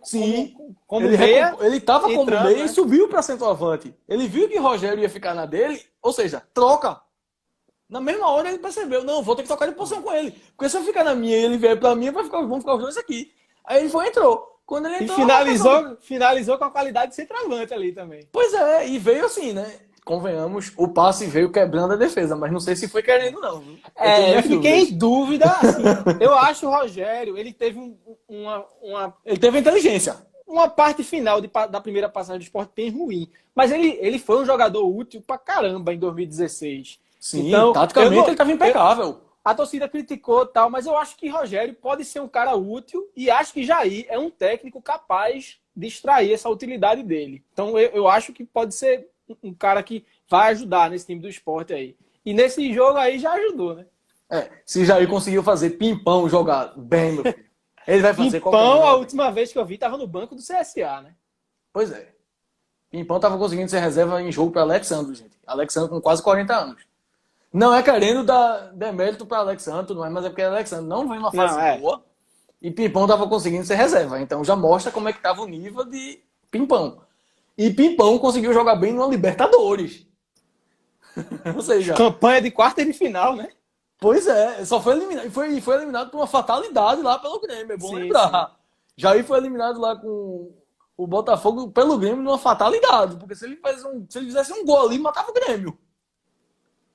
S1: como meia.
S2: Ele estava como meia, né? E subiu para centroavante. Ele viu que Rogério ia ficar na dele, ou seja, troca. Na mesma hora ele percebeu, não, vou ter que trocar de posição com ele. Porque se eu ficar na minha e ele vier para mim, vão ficar os dois aqui. Aí ele entrou. Quando ele entrou,
S1: finalizou com a qualidade de centroavante ali também.
S2: Pois é, e veio assim, né? Convenhamos, o passe veio quebrando a defesa, mas não sei se foi querendo, não.
S1: Eu fiquei em dúvida. Assim, eu acho o Rogério, ele teve
S2: Ele teve inteligência.
S1: Uma parte final da primeira passagem do Sport bem ruim. Mas ele foi um jogador útil pra caramba em 2016.
S2: Sim, então, taticamente ele estava impecável.
S1: A torcida criticou e tal, mas eu acho que Rogério pode ser um cara útil e acho que Jair é um técnico capaz de extrair essa utilidade dele. Então eu acho que pode ser um cara que vai ajudar nesse time do Sport aí. E nesse jogo aí já ajudou, né?
S2: Se Jair conseguiu fazer Pimpão jogar bem, meu filho, ele vai fazer
S1: qualquer coisa. Pimpão, a última vez que eu vi, tava no banco do CSA, né?
S2: Pois é. Pimpão tava conseguindo ser reserva em jogo para Alexandre, gente. Alexandre com quase 40 anos. Não é querendo dar demérito para Alexandre, não é, mas é porque Alexandre não vem numa fase boa e Pimpão tava conseguindo ser reserva. Então já mostra como é que tava o nível de Pimpão. E Pimpão conseguiu jogar bem no Libertadores. Ou seja...
S1: Campanha de quarta de final, né?
S2: Pois é, só foi eliminado. Foi eliminado por uma fatalidade lá pelo Grêmio, é bom lembrar. Sim. Jair foi eliminado lá com o Botafogo pelo Grêmio numa fatalidade. Porque se ele fizesse um gol ali, matava o Grêmio.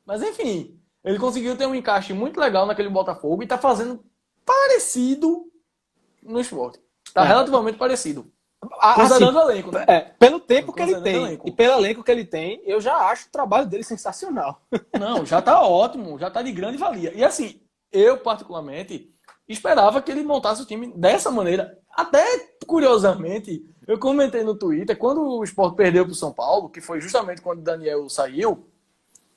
S2: Mas enfim, ele conseguiu ter um encaixe muito legal naquele Botafogo e tá fazendo parecido no Sport. Tá relativamente parecido.
S1: Considerando o elenco, né? Pelo tempo que ele tem e pelo elenco que ele tem, eu já acho o trabalho dele sensacional.
S2: Não, já tá ótimo, já tá de grande valia. E assim, eu particularmente esperava que ele montasse o time dessa maneira. Até, curiosamente, eu comentei no Twitter, quando o Sport perdeu pro São Paulo, que foi justamente quando o Daniel saiu,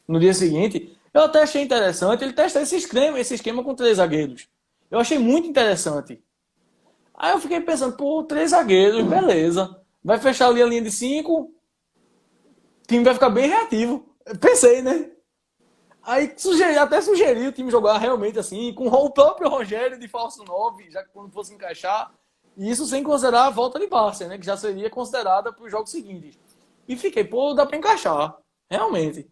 S2: no dia seguinte, eu até achei interessante ele testar esse esquema com 3 zagueiros. Eu achei muito interessante. Aí eu fiquei pensando, 3 zagueiros, beleza. Vai fechar ali a linha de 5, o time vai ficar bem reativo. Eu pensei, né? Aí até sugeri o time jogar realmente assim, com o próprio Rogério de falso 9, já que quando fosse encaixar. E isso sem considerar a volta de Bárcia, né? Que já seria considerada para os jogos seguintes. E fiquei, dá para encaixar. Realmente.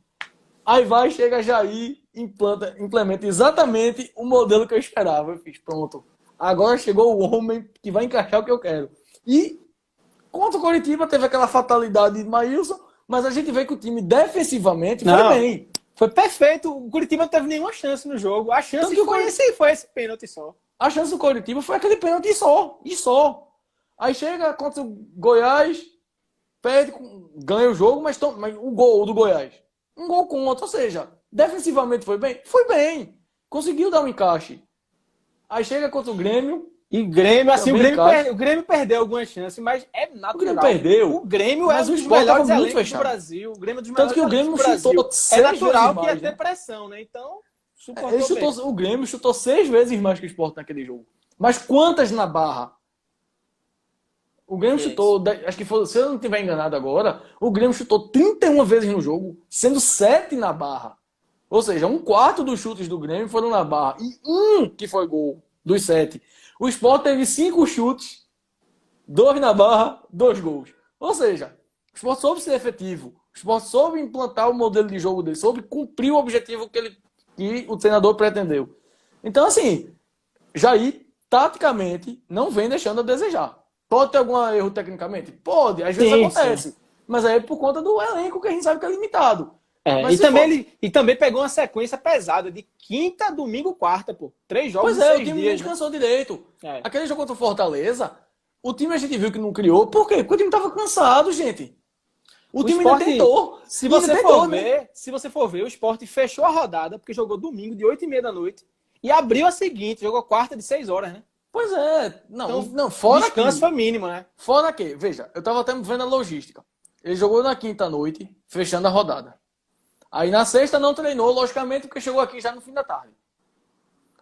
S2: Aí chega Jair, implementa exatamente o modelo que eu esperava. Eu fiz, pronto. Agora chegou o homem que vai encaixar o que eu quero. E contra o Coritiba teve aquela fatalidade de Maílson, mas a gente vê que o time defensivamente foi bem.
S1: Foi perfeito. O Coritiba não teve nenhuma chance no jogo. A chance que foi esse pênalti só.
S2: A chance do Coritiba foi aquele pênalti só. Aí chega contra o Goiás, perde, ganha o jogo, mas o gol do Goiás. Um gol contra, ou seja, defensivamente foi bem? Foi bem. Conseguiu dar um encaixe. Aí chega contra o Grêmio.
S1: E Grêmio, assim, o Grêmio perdeu algumas chances, mas é natural.
S2: O Grêmio perdeu.
S1: O Grêmio é um dos melhores elencos do Brasil. O Grêmio é dos melhores elencos do Brasil. É natural que ia ter pressão, né? Então,
S2: o Grêmio chutou 6 vezes mais que o Sport naquele jogo. Mas quantas na Barra? O Grêmio chutou, acho que foi, se eu não estiver enganado agora, o Grêmio chutou 31 vezes no jogo, sendo 7 na Barra. Ou seja, 1/4 dos chutes do Grêmio foram na Barra. E 1 que foi gol dos 7. O Sport teve 5 chutes, 2 na Barra, 2 gols. Ou seja, o Sport soube ser efetivo. O Sport soube implantar o modelo de jogo dele, soube cumprir o objetivo que o treinador pretendeu. Então, assim, Jair, taticamente, não vem deixando a desejar. Pode ter algum erro tecnicamente? Pode, às vezes acontece. Sim. Mas aí é por conta do elenco que a gente sabe que é limitado.
S1: E também pegou uma sequência pesada de quinta, domingo, quarta, pô. 3 jogos
S2: em 6 dias.
S1: O time
S2: não descansou direito. Aquele jogo contra o Fortaleza, o time a gente viu que não criou. Por quê? Porque o time tava cansado, gente. O time ainda tentou.
S1: Se você for ver, o Sport fechou a rodada, porque jogou domingo de 8h30 da noite, e abriu a seguinte, jogou quarta de 6 horas, né?
S2: Pois é. Não,
S1: então,
S2: fora
S1: descanso foi mínimo, né?
S2: Fora que, veja, eu tava até vendo a logística. Ele jogou na quinta noite, fechando a rodada. Aí na sexta não treinou, logicamente, porque chegou aqui já no fim da tarde.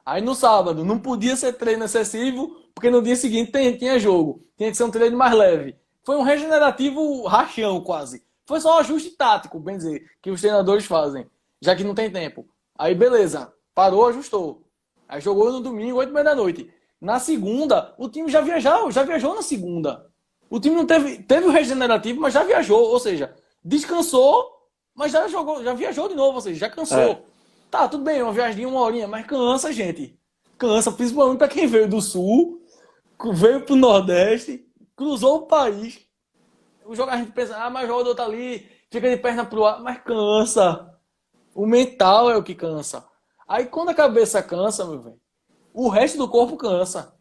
S2: Aí no sábado não podia ser treino excessivo, porque no dia seguinte tinha jogo. Tinha que ser um treino mais leve. Foi um regenerativo rachão, quase. Foi só um ajuste tático, bem dizer, que os treinadores fazem, já que não tem tempo. Aí beleza, parou, ajustou. Aí jogou no domingo, 8h30 da noite. Na segunda, o time já viajou na segunda. O time não teve o regenerativo, mas já viajou. Ou seja, descansou, mas já viajou de novo, ou seja, já cansou. Tá, tudo bem, uma viagem de 1 horinha, mas cansa, gente. Cansa, principalmente para quem veio do Sul, veio pro Nordeste, cruzou o país. O jogo a gente pensa, mas o jogador tá ali, fica de perna pro ar, mas cansa. O mental é o que cansa. Aí quando a cabeça cansa, meu velho, o resto do corpo cansa.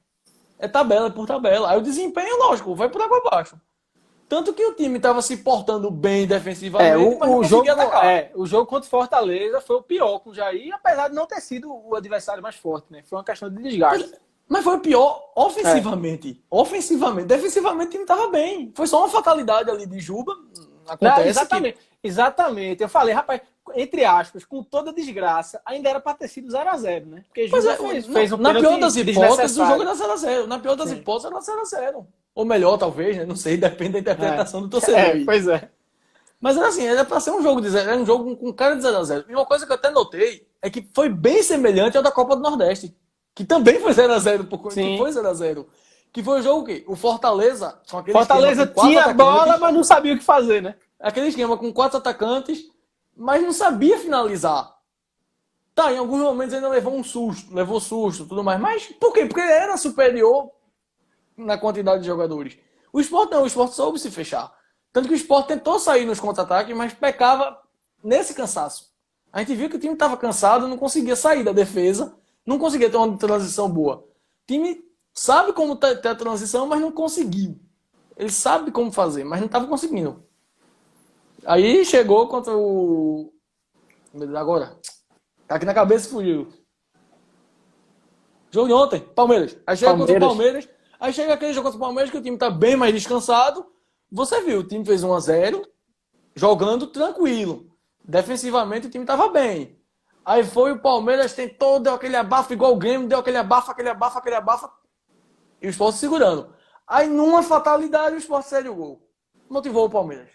S2: É tabela, é por tabela. Aí o desempenho, lógico, vai por água abaixo. Tanto que o time estava se portando bem defensivamente, mas não conseguia atacar.
S1: O jogo contra o Fortaleza foi o pior com o Jair, apesar de não ter sido o adversário mais forte, né? Foi uma questão de desgaste.
S2: Mas foi o pior ofensivamente. Ofensivamente. Defensivamente o time estava bem. Foi só uma fatalidade ali de Juba. Acontece
S1: Exatamente. Eu falei, rapaz, entre aspas, com toda desgraça, ainda era para ter sido 0x0, né? Porque Juba fez um
S2: na pior das hipóteses, o jogo era 0x0. Na pior das hipóteses, era 0x0. Ou melhor, talvez, né? Não sei, depende da interpretação do torcedor.
S1: Pois é.
S2: Mas era assim, era para ser um jogo de 0x0, era um jogo com cara de 0x0. E uma coisa que eu até notei é que foi bem semelhante ao da Copa do Nordeste, que também foi 0x0, que foi 0x0. Que foi o jogo que o Fortaleza, com aquele
S1: tinha a bola, mas não sabia o que fazer, né?
S2: Aquele esquema com 4 atacantes, mas não sabia finalizar. Tá, em alguns momentos ainda levou susto, tudo mais. Mas por quê? Porque ele era superior na quantidade de jogadores. O Sport não, o Sport soube se fechar. Tanto que o Sport tentou sair nos contra-ataques, mas pecava nesse cansaço. A gente viu que o time estava cansado, não conseguia sair da defesa, não conseguia ter uma transição boa. O time sabe como ter a transição, mas não conseguiu. Ele sabe como fazer, mas não estava conseguindo. Aí chegou contra o... Agora, tá aqui na cabeça e fugiu. Jogo de ontem, Palmeiras. Aí chega contra o Palmeiras. Aí chega aquele jogo contra o Palmeiras que o time tá bem mais descansado. Você viu, o time fez 1x0, jogando tranquilo. Defensivamente o time tava bem. Aí foi o Palmeiras, tentou, deu aquele abafo igual o Grêmio, deu aquele abafo. E o Sport segurando. Aí numa fatalidade o Sport cede o gol. Motivou o Palmeiras.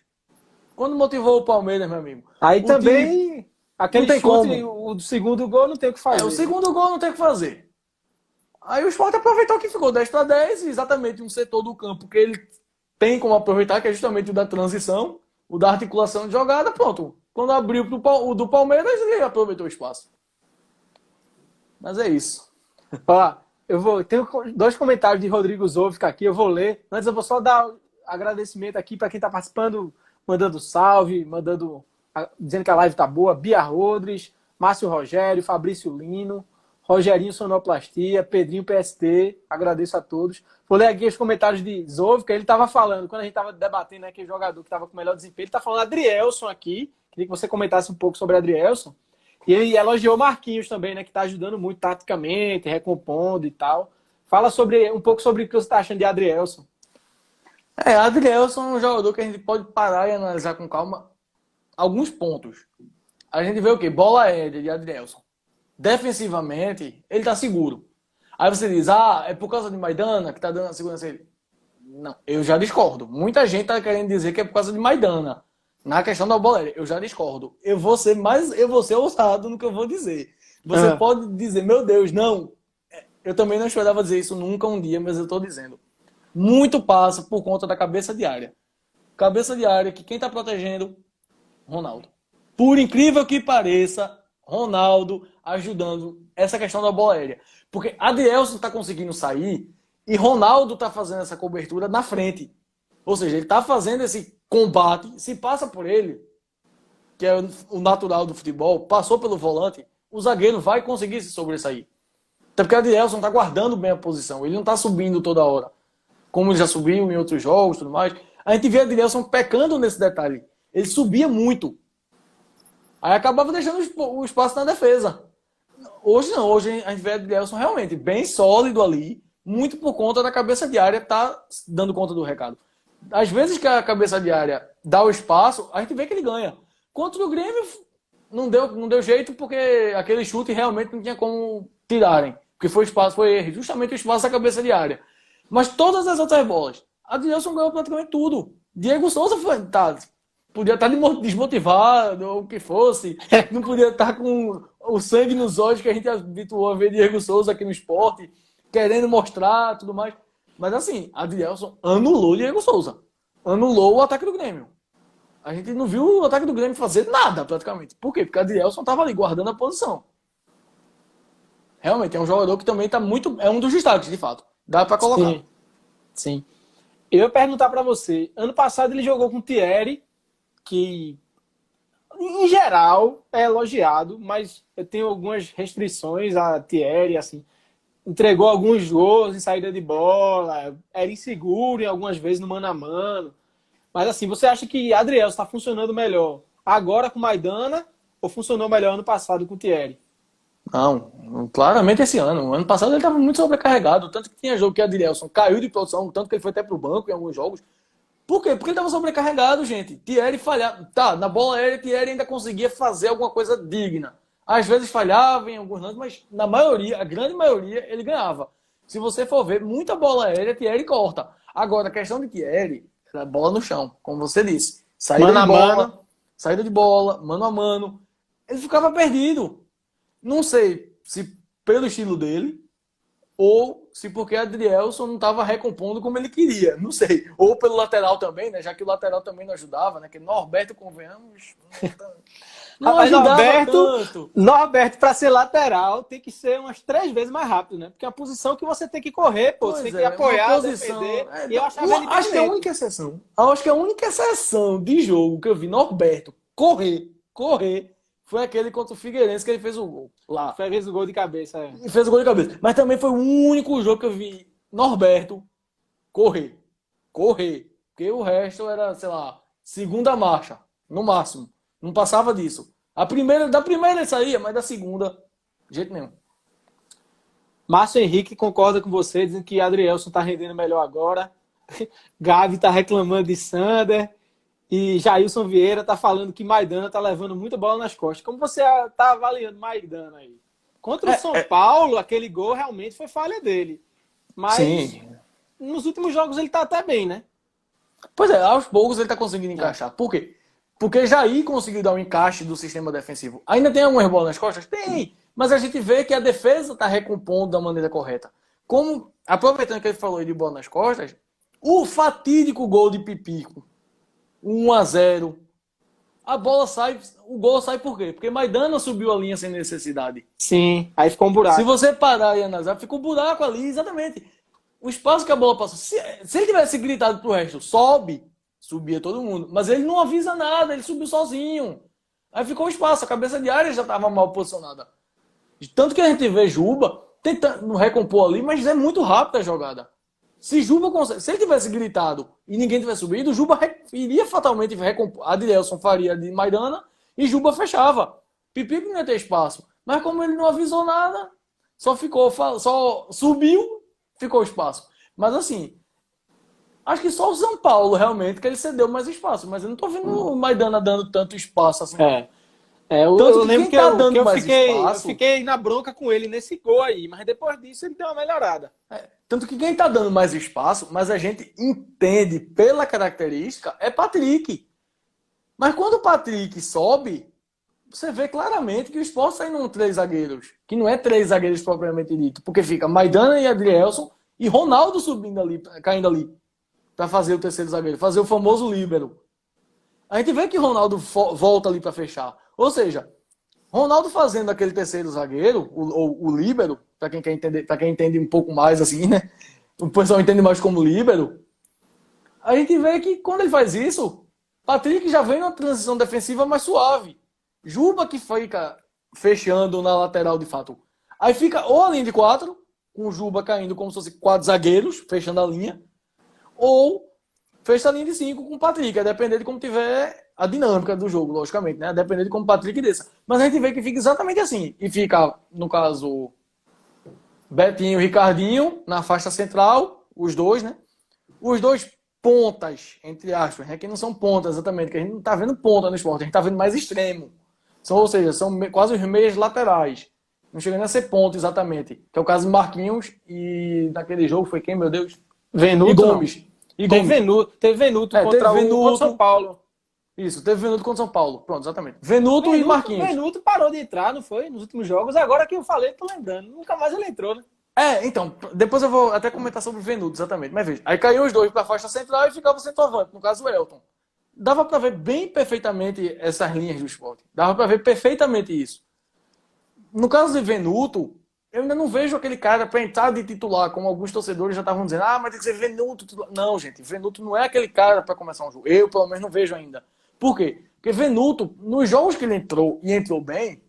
S2: Quando motivou o Palmeiras, meu amigo.
S1: Aí também, aquele chute, o segundo gol não tem o que fazer.
S2: O segundo gol não tem o que fazer. Aí o Sport aproveitou que ficou 10-10, exatamente um setor do campo que ele tem como aproveitar, que é justamente o da transição, o da articulação de jogada, pronto. Quando abriu o do Palmeiras, ele aproveitou o espaço. Mas é isso.
S1: Ó, tenho 2 comentários de Rodrigo Zovka aqui, eu vou ler. Antes eu vou só dar agradecimento aqui para quem está participando, mandando salve, dizendo que a live tá boa. Bia Rodrigues, Márcio Rogério, Fabrício Lino, Rogerinho Sonoplastia, Pedrinho PST, agradeço a todos. Vou ler aqui os comentários de Zovka, ele estava falando, quando a gente estava debatendo, né, aquele jogador que estava com o melhor desempenho, ele está falando Adrielson aqui, queria que você comentasse um pouco sobre Adrielson, e ele elogiou Marquinhos também, né, que está ajudando muito taticamente, recompondo e tal. Fala um pouco sobre o que você está achando de Adrielson.
S2: Adrielson é um jogador que a gente pode parar e analisar com calma alguns pontos. A gente vê o quê? Bola aérea de Adrielson. Defensivamente, ele tá seguro. Aí você diz, é por causa de Maidana que tá dando a segurança a ele. Não, eu já discordo. Muita gente tá querendo dizer que é por causa de Maidana. Na questão da bola aérea, eu já discordo. Eu vou ser ousado no que eu vou dizer. Você pode dizer, meu Deus, não. Eu também não esperava dizer isso nunca um dia, mas eu tô dizendo. Muito passa por conta da cabeça de área. Cabeça de área que quem tá protegendo? Ronaldo. Por incrível que pareça, Ronaldo ajudando essa questão da bola aérea. Porque Adrielson está conseguindo sair e Ronaldo está fazendo essa cobertura na frente. Ou seja, ele está fazendo esse combate, se passa por ele, que é o natural do futebol, passou pelo volante, o zagueiro vai conseguir se sobressair. Até porque o Adrielson tá guardando bem a posição, ele não tá subindo toda hora, como ele já subiu em outros jogos e tudo mais. A gente vê o Adrielson pecando nesse detalhe. Ele subia muito. Aí acabava deixando o espaço na defesa. Hoje não, hoje a gente vê o Adrielson realmente bem sólido ali, muito por conta da cabeça de área tá dando conta do recado. Às vezes que a cabeça de área dá o espaço, a gente vê que ele ganha. Contra o Grêmio, não deu jeito porque aquele chute realmente não tinha como tirarem. Porque foi justamente o espaço da cabeça de área. Mas todas as outras bolas, Adrielson ganhou praticamente tudo. Diego Souza podia estar desmotivado ou o que fosse. Não podia estar com o sangue nos olhos que a gente habituou a ver Diego Souza aqui no esporte, querendo mostrar tudo mais. Mas assim, Adrielson anulou Diego Souza. Anulou o ataque do Grêmio. A gente não viu o ataque do Grêmio fazer nada, praticamente. Por quê? Porque Adrielson estava ali guardando a posição. Realmente, é um jogador que também está muito... É um dos destaques, de fato. Dá para colocar.
S1: Sim. Sim. Eu ia perguntar para você. Ano passado ele jogou com o Thierry, que em geral é elogiado, mas eu tenho algumas restrições a Thierry, assim. Entregou alguns gols em saída de bola, era inseguro em algumas vezes no mano a mano. Mas assim, você acha que Adrielson está funcionando melhor agora com Maidana ou funcionou melhor ano passado com o Thierry?
S2: Não, claramente esse ano. O ano passado ele estava muito sobrecarregado, tanto que tinha jogo que Adrielson caiu de produção, tanto que ele foi até pro banco em alguns jogos. Por quê? Porque ele estava sobrecarregado, gente. Thierry falhava. Tá, na bola aérea, Thierry ainda conseguia fazer alguma coisa digna. Às vezes falhava em alguns lances, mas na maioria, a grande maioria, ele ganhava. Se você for ver, muita bola aérea, Thierry corta. Agora, a questão de Thierry era bola no chão, como você disse. Saída de bola, mano a mano. Ele ficava perdido. Não sei se pelo estilo dele ou se porque Adrielson não estava recompondo como ele queria. Não sei. Ou pelo lateral também, né? Já que o lateral também não ajudava, né? Que Norberto, convenhamos, não ajudava tanto.
S1: Norberto, para ser lateral, tem que ser umas 3 vezes mais rápido, né? Porque é uma posição que você tem que correr, pô. Você tem que apoiar, defender. E eu achava ele
S2: acho que é a única exceção. Acho que a única exceção de jogo que eu vi Norberto correr, foi aquele contra o Figueirense que ele fez o gol. Lá.
S1: Fez o gol de cabeça. É.
S2: E fez o gol de cabeça. Mas também foi o único jogo que eu vi Norberto correr. Porque o resto era, sei lá, segunda marcha, no máximo. Não passava disso. Da primeira ele saía, mas da segunda, de jeito nenhum.
S1: Márcio Henrique concorda com você, dizendo que Adrielson está rendendo melhor agora. Gavi está reclamando de Sander. E Jailson Vieira tá falando que Maidana tá levando muita bola nas costas. Como você tá avaliando Maidana aí? Contra o São Paulo, aquele gol realmente foi falha dele. Mas sim, nos últimos jogos ele tá até bem, né?
S2: Pois é, aos poucos ele tá conseguindo encaixar. Por quê? Porque Jair conseguiu dar um encaixe do sistema defensivo. Ainda tem algumas bolas nas costas? Tem. Mas a gente vê que a defesa tá recompondo da maneira correta. Como, aproveitando que ele falou aí de bola nas costas, o fatídico gol de Pipico, 1-0. A bola sai, o gol sai por quê? Porque Maidana subiu a linha sem necessidade.
S1: Sim, aí ficou um buraco.
S2: Se você parar e analisar, ficou um buraco ali, exatamente. O espaço que a bola passou. Se ele tivesse gritado pro resto, subia todo mundo. Mas ele não avisa nada, ele subiu sozinho. Aí ficou o espaço, a cabeça de área já estava mal posicionada. Tanto que a gente vê Juba tentando recompor ali, mas é muito rápida a jogada. Se ele tivesse gritado e ninguém tivesse subido, Juba iria fatalmente recompor. Adrielson faria de Maidana e Juba fechava. Pipico não ia ter espaço. Mas como ele não avisou nada, só subiu, ficou espaço. Mas assim, acho que só o São Paulo realmente que ele cedeu mais espaço. Mas eu não tô vendo o Maidana dando tanto espaço assim.
S1: Eu lembro que eu fiquei na bronca com ele nesse gol aí. Mas depois disso ele deu uma melhorada.
S2: Tanto que quem tá dando mais espaço, mas a gente entende pela característica, é Patrick. Mas quando o Patrick sobe, você vê claramente que o Sport sai num 3 zagueiros. Que não é 3 zagueiros propriamente dito. Porque fica Maidana e Adrielson e Ronaldo subindo ali, caindo ali. Pra fazer o terceiro zagueiro. Fazer o famoso líbero. A gente vê que Ronaldo volta ali pra fechar. Ou seja, Ronaldo fazendo aquele terceiro zagueiro, o líbero, para quem quer entender, para quem entende um pouco mais assim, né? O pessoal entende mais como líbero. A gente vê que quando ele faz isso, Patrick já vem numa transição defensiva mais suave. Juba que fica fechando na lateral de fato. Aí fica ou a linha de 4, com o Juba caindo como se fosse 4 zagueiros, fechando a linha, ou fecha a linha de 5 com o Patrick, a depender de como tiver a dinâmica do jogo, logicamente, né? A depender de como o Patrick desça. Mas a gente vê que fica exatamente assim. E fica, no caso, Betinho e Ricardinho na faixa central, os dois, né? Os dois pontas, entre aspas, né? Que não são pontas exatamente, que a gente não tá vendo ponta no esporte, a gente tá vendo mais extremo. Ou seja, são quase os meias laterais. Não chega nem a ser ponto exatamente. Que é o caso de Marquinhos e naquele jogo foi quem, meu Deus?
S1: Venuto.
S2: E Gomes.
S1: E teve Venuto contra o São Paulo.
S2: Isso, teve Venuto contra o São Paulo. Pronto, exatamente. Venuto e Marquinhos.
S1: Venuto parou de entrar, não foi? Nos últimos jogos. Agora que eu falei, tô lembrando. Nunca mais ele entrou, né?
S2: Então, depois eu vou até comentar sobre o Venuto, exatamente. Mas veja, aí caiu os dois pra faixa central e ficava o centroavante, no caso o Elton. Dava pra ver bem perfeitamente essas linhas do esporte. Dava pra ver perfeitamente isso. No caso de Venuto, eu ainda não vejo aquele cara pra entrar de titular, como alguns torcedores já estavam dizendo, mas tem que ser Venuto titular. Não, gente, Venuto não é aquele cara pra começar um jogo. Eu, pelo menos, não vejo ainda. Por quê? Porque Venuto, nos jogos que ele entrou e entrou bem,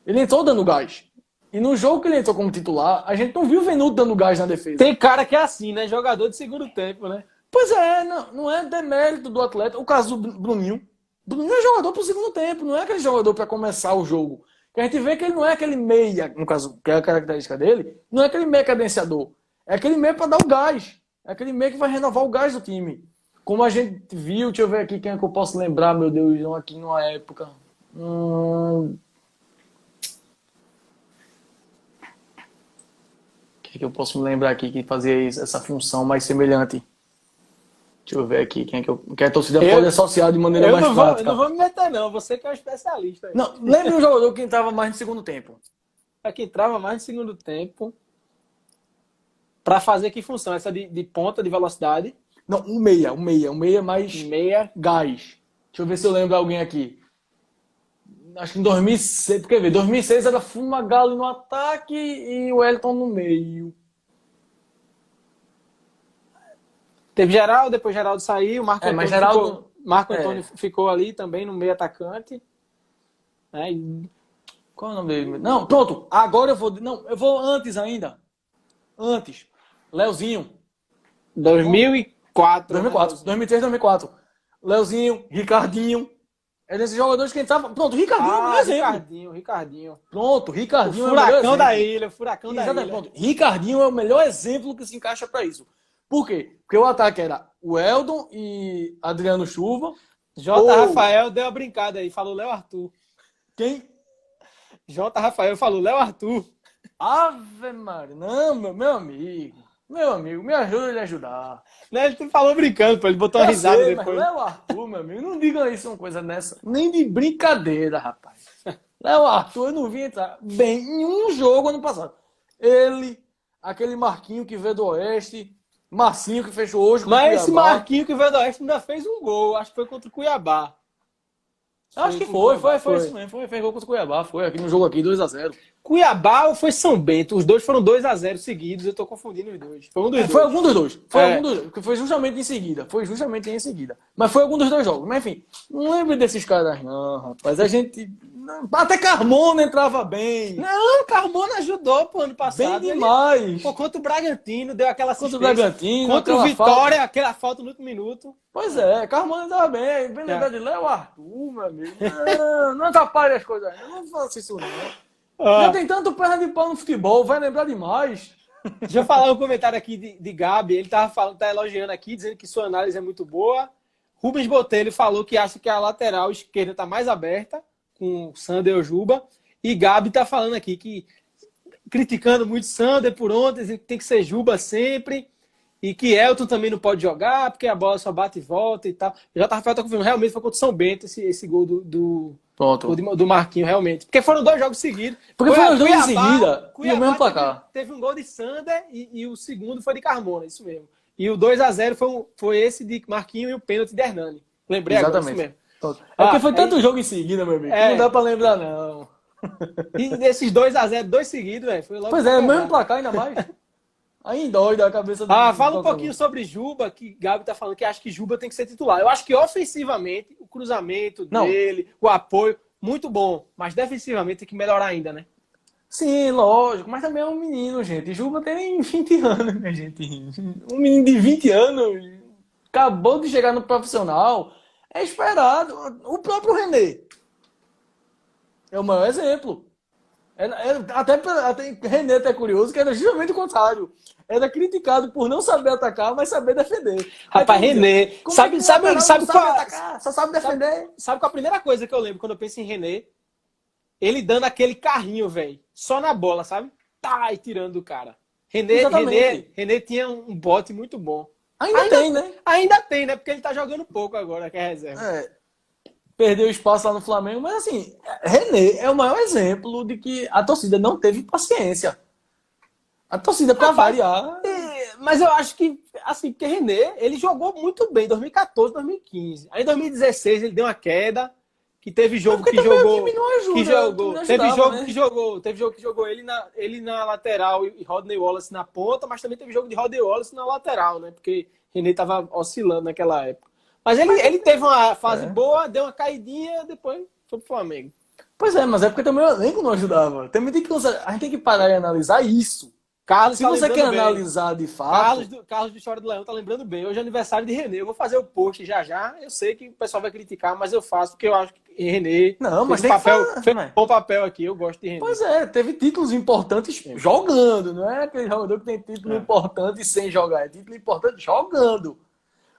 S2: ele entrou dando gás. E no jogo que ele entrou como titular, a gente não viu o Venuto dando gás na defesa.
S1: Tem cara que é assim, né? Jogador de segundo tempo, né?
S2: Pois é, não é demérito do atleta. O caso do Bruninho. Bruninho é jogador pro segundo tempo, não é aquele jogador para começar o jogo. Que a gente vê que ele não é aquele meia, no caso, que é a característica dele, não é aquele meia cadenciador. É aquele meia para dar o gás. É aquele meia que vai renovar o gás do time. Como a gente viu, deixa eu ver aqui quem é que eu posso lembrar, meu Deus, aqui numa época. Que eu posso me lembrar aqui que fazia essa função mais semelhante? Deixa eu ver aqui quem é que a torcida pode associar de maneira mais prática.
S1: Eu não vou me meter, não. Você que é um especialista. Aí.
S2: Não, lembra um jogador que entrava mais no segundo tempo?
S1: É que entrava mais no segundo tempo para fazer que função? Essa de ponta, de velocidade?
S2: Não, um meia mais gás. Deixa eu ver se eu lembro alguém aqui. Acho que em 2006, porque ver, 2006 era Fumagalli no ataque e o Wellington no meio.
S1: Teve Geraldo, depois Geraldo saiu, Marco Antônio ficou ali também no meio atacante.
S2: Qual é o nome dele? Não, pronto, agora eu vou antes ainda. Antes. Leozinho.
S1: 2003,
S2: 2004. Leozinho, Ricardinho. É desses jogadores que entravam. Pronto, Ricardinho é um exemplo.
S1: Ricardinho.
S2: Pronto, Ricardinho
S1: o furacão da ilha, furacão da ilha.
S2: Pronto. Ricardinho é o melhor exemplo que se encaixa para isso. Por quê? Porque o ataque era o Eldon e Adriano Chuva.
S1: Rafael deu uma brincada aí, falou Léo Arthur.
S2: Quem?
S1: Rafael falou Léo Arthur.
S2: Ave Maria. Não, meu amigo. Meu amigo, me ajuda a lhe ajudar.
S1: Né, ele falou brincando, ele botou uma risada depois.
S2: Mas Léo Arthur, meu amigo, não diga isso uma coisa dessa. Nem de brincadeira, rapaz. Léo Arthur, eu não vi entrar bem em um jogo ano passado. Ele, aquele Marquinho que veio do Oeste, Marcinho que fechou hoje com o
S1: Cuiabá. Mas esse Marquinho que veio do Oeste ainda fez um gol, acho que foi contra o Cuiabá.
S2: Acho que foi isso mesmo. Foi gol contra o Cuiabá, foi aqui no jogo aqui, 2-0.
S1: Cuiabá ou foi São Bento? Os dois foram 2-0 seguidos, eu tô confundindo os dois. Foi um dos dois.
S2: Foi algum dos dois. Porque foi justamente em seguida. Mas foi algum dos dois jogos. Mas enfim, não lembro desses caras não, rapaz. A gente... Até Carmona entrava bem.
S1: Não, Carmona ajudou pro ano passado.
S2: Bem demais.
S1: Contra o Bragantino, deu aquela assistência.
S2: Contra o Bragantino.
S1: Contra o Vitória, aquela falta no último minuto.
S2: Pois é, Carmona entrava bem. Bem lembrado de Léo Arthur, meu amigo. Não atrapalhe as coisas. Não faça isso não. Já tem tanto perna de pau no futebol, vai lembrar demais.
S1: Deixa eu falar um comentário aqui de Gabi. Ele tá elogiando aqui, dizendo que sua análise é muito boa. Rubens Botelho falou que acha que a lateral esquerda tá mais aberta, com Sander e o Juba. E Gabi tá falando aqui que criticando muito Sander por ontem, dizendo que tem que ser Juba sempre. E que Elton também não pode jogar, porque a bola só bate e volta e tal. Já tá confirmando, realmente foi contra o São Bento esse gol do Marquinho, realmente. Porque foram 2 jogos seguidos.
S2: Porque foram os 2 em seguida e o mesmo placar.
S1: Teve um gol de Sander e o segundo foi de Carmona, isso mesmo. E o 2-0 foi esse de Marquinho e o pênalti de Hernani. Lembrei
S2: exatamente.
S1: Agora, isso mesmo.
S2: Porque foi tanto jogo em seguida, meu amigo, que não dá pra lembrar, não.
S1: E desses 2-0, 2 seguidos, velho, foi logo.
S2: Pois é, mesmo placar ainda mais. Aí dói da cabeça do
S1: Fala um
S2: qualquer
S1: pouquinho sobre Juba, que Gabi tá falando que acha que Juba tem que ser titular. Eu acho que ofensivamente, o cruzamento
S2: Não,
S1: dele, o apoio, muito bom. Mas defensivamente tem que melhorar ainda, né?
S2: sim, lógico, mas também é um menino, gente. Juba tem 20 anos, minha gente. Um menino de 20 anos acabou de chegar no profissional. É esperado. O próprio René é o maior exemplo. Até René até curioso, que era justamente o contrário. Era criticado por não saber atacar, mas saber defender.
S1: Rapaz, René,
S2: como é que
S1: sabe
S2: não sabe
S1: qual,
S2: atacar, só sabe defender?
S1: sabe qual a primeira coisa que eu lembro quando eu penso em René? Ele dando aquele carrinho, velho, só na bola, sabe? Tá, e tirando do cara. René tinha um bote muito bom.
S2: Ainda tem, né?
S1: Ainda tem, né? Porque ele tá jogando pouco agora, que é reserva.
S2: Perdeu espaço lá no Flamengo, mas assim, René é o maior exemplo de que a torcida não teve paciência. A torcida, pra variar...
S1: Mas eu acho que, assim, porque René, ele jogou muito bem em 2014, 2015. Aí em 2016 ele deu uma queda, que teve jogo que jogou... Teve jogo que jogou ele na lateral e Rodney Wallace na ponta, mas também teve jogo de Rodney Wallace na lateral, né? Porque René tava oscilando naquela época. Mas ele teve uma fase boa, deu uma caidinha, depois foi pro Flamengo.
S2: Pois é, mas é porque também o elenco não ajudava. Também a gente tem que parar e analisar isso.
S1: Carlos,
S2: se você quer analisar de fato...
S1: Carlos do História do Leão tá lembrando bem. Hoje é aniversário de René. Eu vou fazer o post já. Eu sei que o pessoal vai criticar, mas eu faço porque eu acho que René fez um bom papel aqui. Eu gosto de René.
S2: Pois é, teve títulos importantes jogando. Não é aquele jogador que tem título importante sem jogar. É título importante jogando.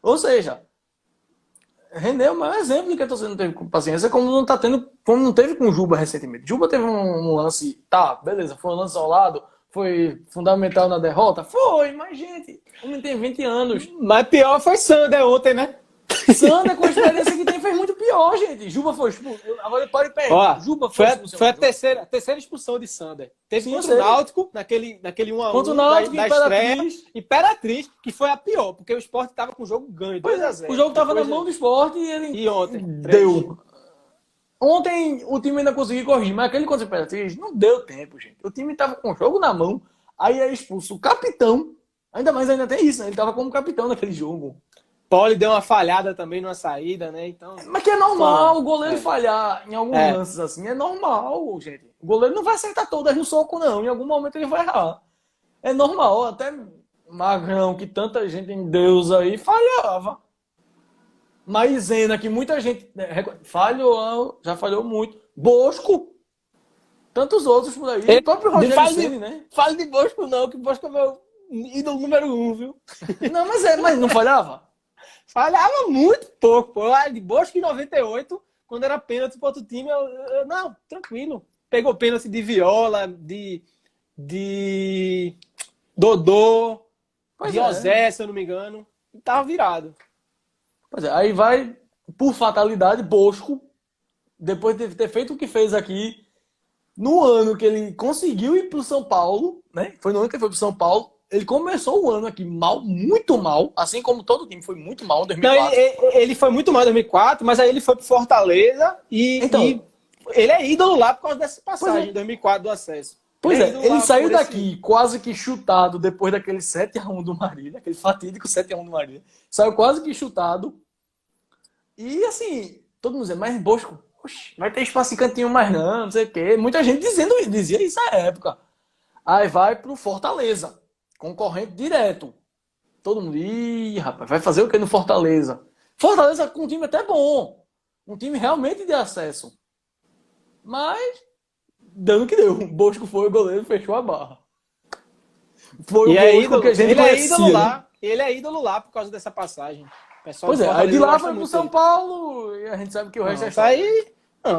S2: Ou seja... René é o maior exemplo de que a torcida não teve paciência, como não teve com o Juba recentemente. Juba teve um lance, beleza, foi um lance isolado, foi fundamental na derrota? Foi, mas gente, o homem tem 20 anos.
S1: Mas pior foi Sander ontem, né?
S2: Sander, com a experiência que tem, fez muito pior, gente. Juba foi expulso. Agora ele pode perder.
S1: Juba foi a terceira expulsão de Sander. Teve contra o Náutico, naquele 1x1
S2: contra o Náutico,
S1: da estreia. Imperatriz, que foi a pior, porque o Sport tava com o jogo ganho, 2x0.
S2: O jogo tava na mão do Sport e
S1: ontem?
S2: Deu. Ontem o time ainda conseguiu corrigir, mas aquele contra o Imperatriz não deu tempo, gente. O time tava com o jogo na mão, aí é expulso o capitão. Ainda tem isso, né? Ele tava como capitão naquele jogo.
S1: Poli deu uma falhada também numa saída, né? Então...
S2: Mas que é normal o goleiro falhar em alguns lances assim. É normal, gente. O goleiro não vai acertar todas no soco, não. Em algum momento ele vai errar. É normal. Até Magrão, que tanta gente em Deus aí, falhava. Maisena, que muita gente falhou, já falhou muito. Bosco. Tantos outros por aí. O próprio Rogério Ceni, né?
S1: Fale de Bosco não, que Bosco é meu ídolo número 1, viu?
S2: Não, mas não falhava?
S1: Falhava muito pouco, pô. De Bosco em 98, quando era pênalti para outro time, não, tranquilo. Pegou pênalti de Viola, de Dodô, de Osé, se eu não me engano. E tava virado.
S2: Pois é, aí vai, por fatalidade, Bosco, depois de ter feito o que fez aqui, no ano que ele conseguiu ir pro São Paulo, né? Foi no ano que ele foi pro São Paulo. Ele começou o ano aqui mal, muito mal, assim como todo o time foi muito mal em 2004.
S1: Não, ele foi muito mal em 2004, mas aí ele foi pro Fortaleza e ele é ídolo lá por causa dessa passagem em 2004 do acesso.
S2: Pois é, ele saiu daqui quase que chutado depois daquele 7x1 do Marília, aquele fatídico 7x1 do Marília. Saiu quase que chutado. E assim, todo mundo dizendo, mas Bosco, vai ter espaço em cantinho mais não sei o quê. Muita gente dizia isso na época. Aí vai pro Fortaleza. Concorrente direto. Todo mundo, rapaz, vai fazer o que no Fortaleza? Fortaleza com um time até bom. Um time realmente de acesso. Mas, dando que deu. O Bosco foi o goleiro, fechou a barra. Foi o Bosco que a gente conhecia.
S1: Ele é ídolo lá por causa dessa passagem.
S2: Pois é, aí de lá foi pro São Paulo e a gente sabe que o resto é história.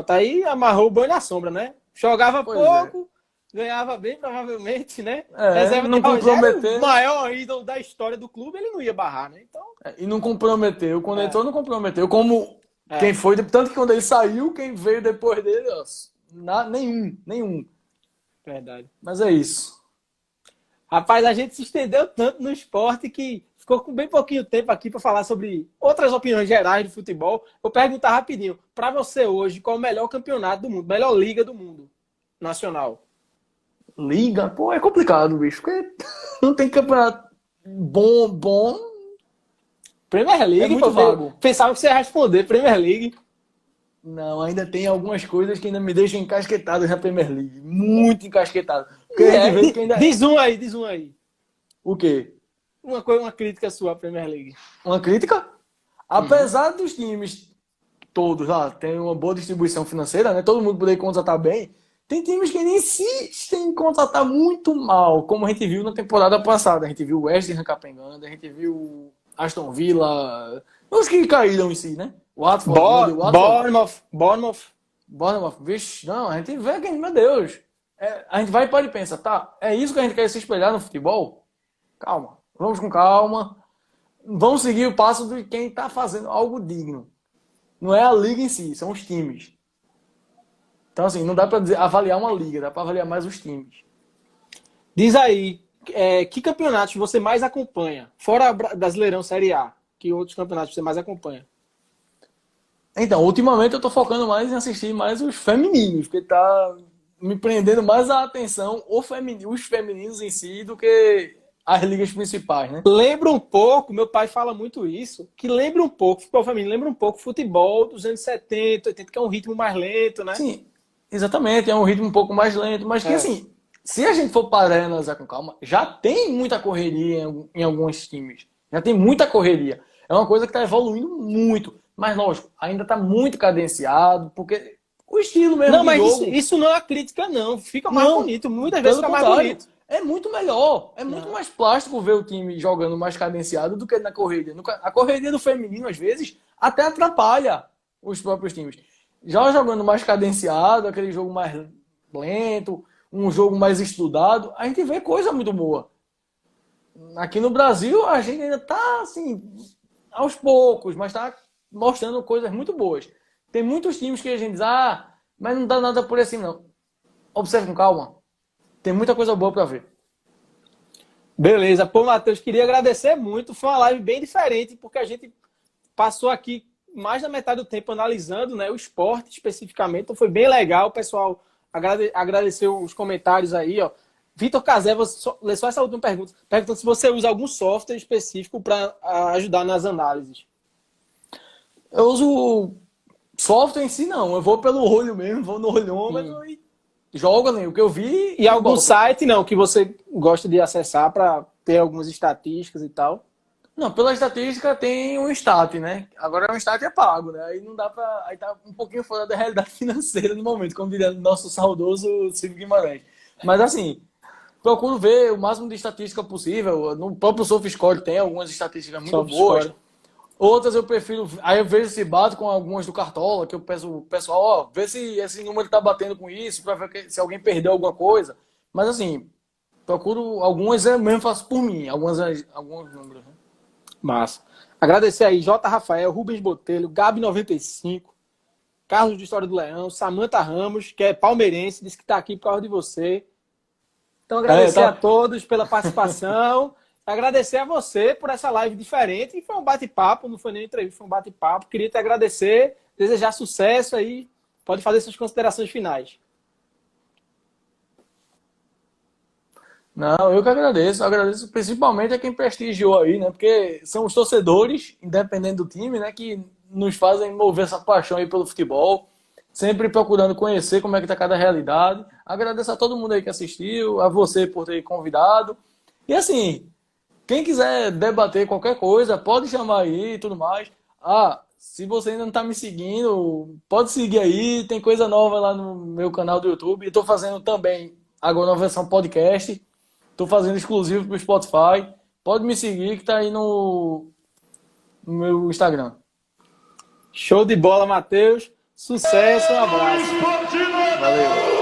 S1: Tá aí, amarrou o banho na sombra, né? Jogava pouco. Ganhava bem, provavelmente, né?
S2: Reserva não comprometeu.
S1: O maior ídolo da história do clube, ele não ia barrar, né? Então...
S2: E não comprometeu. Quando entrou, não comprometeu. Como quem foi, tanto que quando ele saiu, quem veio depois dele, nenhum.
S1: Verdade.
S2: Mas é isso.
S1: Rapaz, a gente se estendeu tanto no esporte que ficou com bem pouquinho tempo aqui para falar sobre outras opiniões gerais do futebol. Vou perguntar rapidinho. Para você hoje, qual é o melhor campeonato do mundo? Melhor liga do mundo nacional?
S2: Liga, pô, é complicado, bicho, porque não tem campeonato bom.
S1: Premier League,
S2: É muito vago.
S1: Pensava que você ia responder Premier League.
S2: Não, ainda tem algumas coisas que ainda me deixam encasquetado na Premier League. Muito encasquetado. Porque a gente vê que ainda...
S1: Diz um aí.
S2: O quê?
S1: Uma crítica sua à Premier League.
S2: Uma crítica? Apesar dos times todos lá terem uma boa distribuição financeira, né? Todo mundo poder contratar bem. Tem times que ainda insistem em contratar muito mal, como a gente viu na temporada passada. A gente viu o West Ham capengando, a gente viu Aston Villa, os que caíram em si, né? Watford, Bournemouth. Vixe, não, a gente vê que, meu Deus, a gente vai para e pensa, tá, é isso que a gente quer se espelhar no futebol? Calma, vamos com calma, vamos seguir o passo de quem está fazendo algo digno. Não é a liga em si, são os times. Então, assim, não dá para avaliar uma liga, dá para avaliar mais os times.
S1: Diz aí, que campeonatos você mais acompanha? Fora Brasileirão Série A, que outros campeonatos você mais acompanha?
S2: Então, ultimamente eu tô focando mais em assistir mais os femininos, porque tá me prendendo mais a atenção os femininos em si do que as ligas principais, né?
S1: Lembra um pouco, meu pai fala muito isso, que lembra um pouco, futebol feminino lembra um pouco futebol dos anos 70, 80, que é um ritmo mais lento, né?
S2: Sim, exatamente, é um ritmo um pouco mais lento, mas que assim, se a gente for parar e analisar com calma, já tem muita correria em alguns times, já tem muita correria. É uma coisa que está evoluindo muito, mas lógico, ainda está muito cadenciado, porque o estilo mesmo
S1: não,
S2: de
S1: mas
S2: jogo...
S1: isso não é uma crítica, não. Fica mais bonito, muitas vezes fica mais bonito.
S2: É muito melhor, é muito mais plástico ver o time jogando mais cadenciado do que na corrida. A correria do feminino, às vezes, até atrapalha os próprios times. Já jogando mais cadenciado, aquele jogo mais lento, um jogo mais estudado, a gente vê coisa muito boa. Aqui no Brasil, a gente ainda está, assim, aos poucos, mas está mostrando coisas muito boas. Tem muitos times que a gente diz, mas não dá nada por assim, não. Observe com calma. Tem muita coisa boa para ver.
S1: Beleza. Pô, Matheus, queria agradecer muito. Foi uma live bem diferente, porque a gente passou aqui mais da metade do tempo analisando, né, o esporte especificamente. Então foi bem legal. O pessoal agradeceu os comentários aí, ó. Vitor Cazé, vou ler só essa última pergunta. Perguntando se você usa algum software específico para ajudar nas análises.
S2: Eu uso software em si, não. Eu vou pelo olho mesmo, vou no olhômetro e jogo, né? O que eu vi.
S1: E algum site, não, que você gosta de acessar para ter algumas estatísticas e tal?
S2: Não, pela estatística tem um Stat, né? Agora o Stat é pago, né? Aí não dá pra. Aí tá um pouquinho fora da realidade financeira no momento, como diria nosso saudoso Silvio Guimarães. Mas assim, procuro ver o máximo de estatística possível. No próprio SofaScore tem algumas estatísticas muito boas. Outras eu prefiro. Aí eu vejo se bato com algumas do Cartola, que eu peço o pessoal, vê se esse número tá batendo com isso, pra ver se alguém perdeu alguma coisa. Mas assim, procuro algumas eu mesmo faço por mim, alguns números. Né?
S1: Massa. Agradecer aí, J. Rafael, Rubens Botelho, Gabi95, Carlos de História do Leão, Samantha Ramos, que é palmeirense, disse que tá aqui por causa de você. Então agradecer a todos pela participação. Agradecer a você por essa live diferente. E foi um bate-papo, não foi nem entrevista, foi um bate-papo. Queria te agradecer, desejar sucesso aí. Pode fazer suas considerações finais.
S2: Não, eu que agradeço. Agradeço principalmente a quem prestigiou aí, né? Porque são os torcedores, independente do time, né? Que nos fazem mover essa paixão aí pelo futebol. Sempre procurando conhecer como é que tá cada realidade. Agradeço a todo mundo aí que assistiu, a você por ter convidado. E assim... Quem quiser debater qualquer coisa, pode chamar aí e tudo mais. Se você ainda não está me seguindo, pode seguir aí. Tem coisa nova lá no meu canal do YouTube. Estou fazendo também agora uma versão podcast. Estou fazendo exclusivo para o Spotify. Pode me seguir que está aí no meu Instagram.
S1: Show de bola, Matheus. Sucesso, um abraço.
S2: Valeu.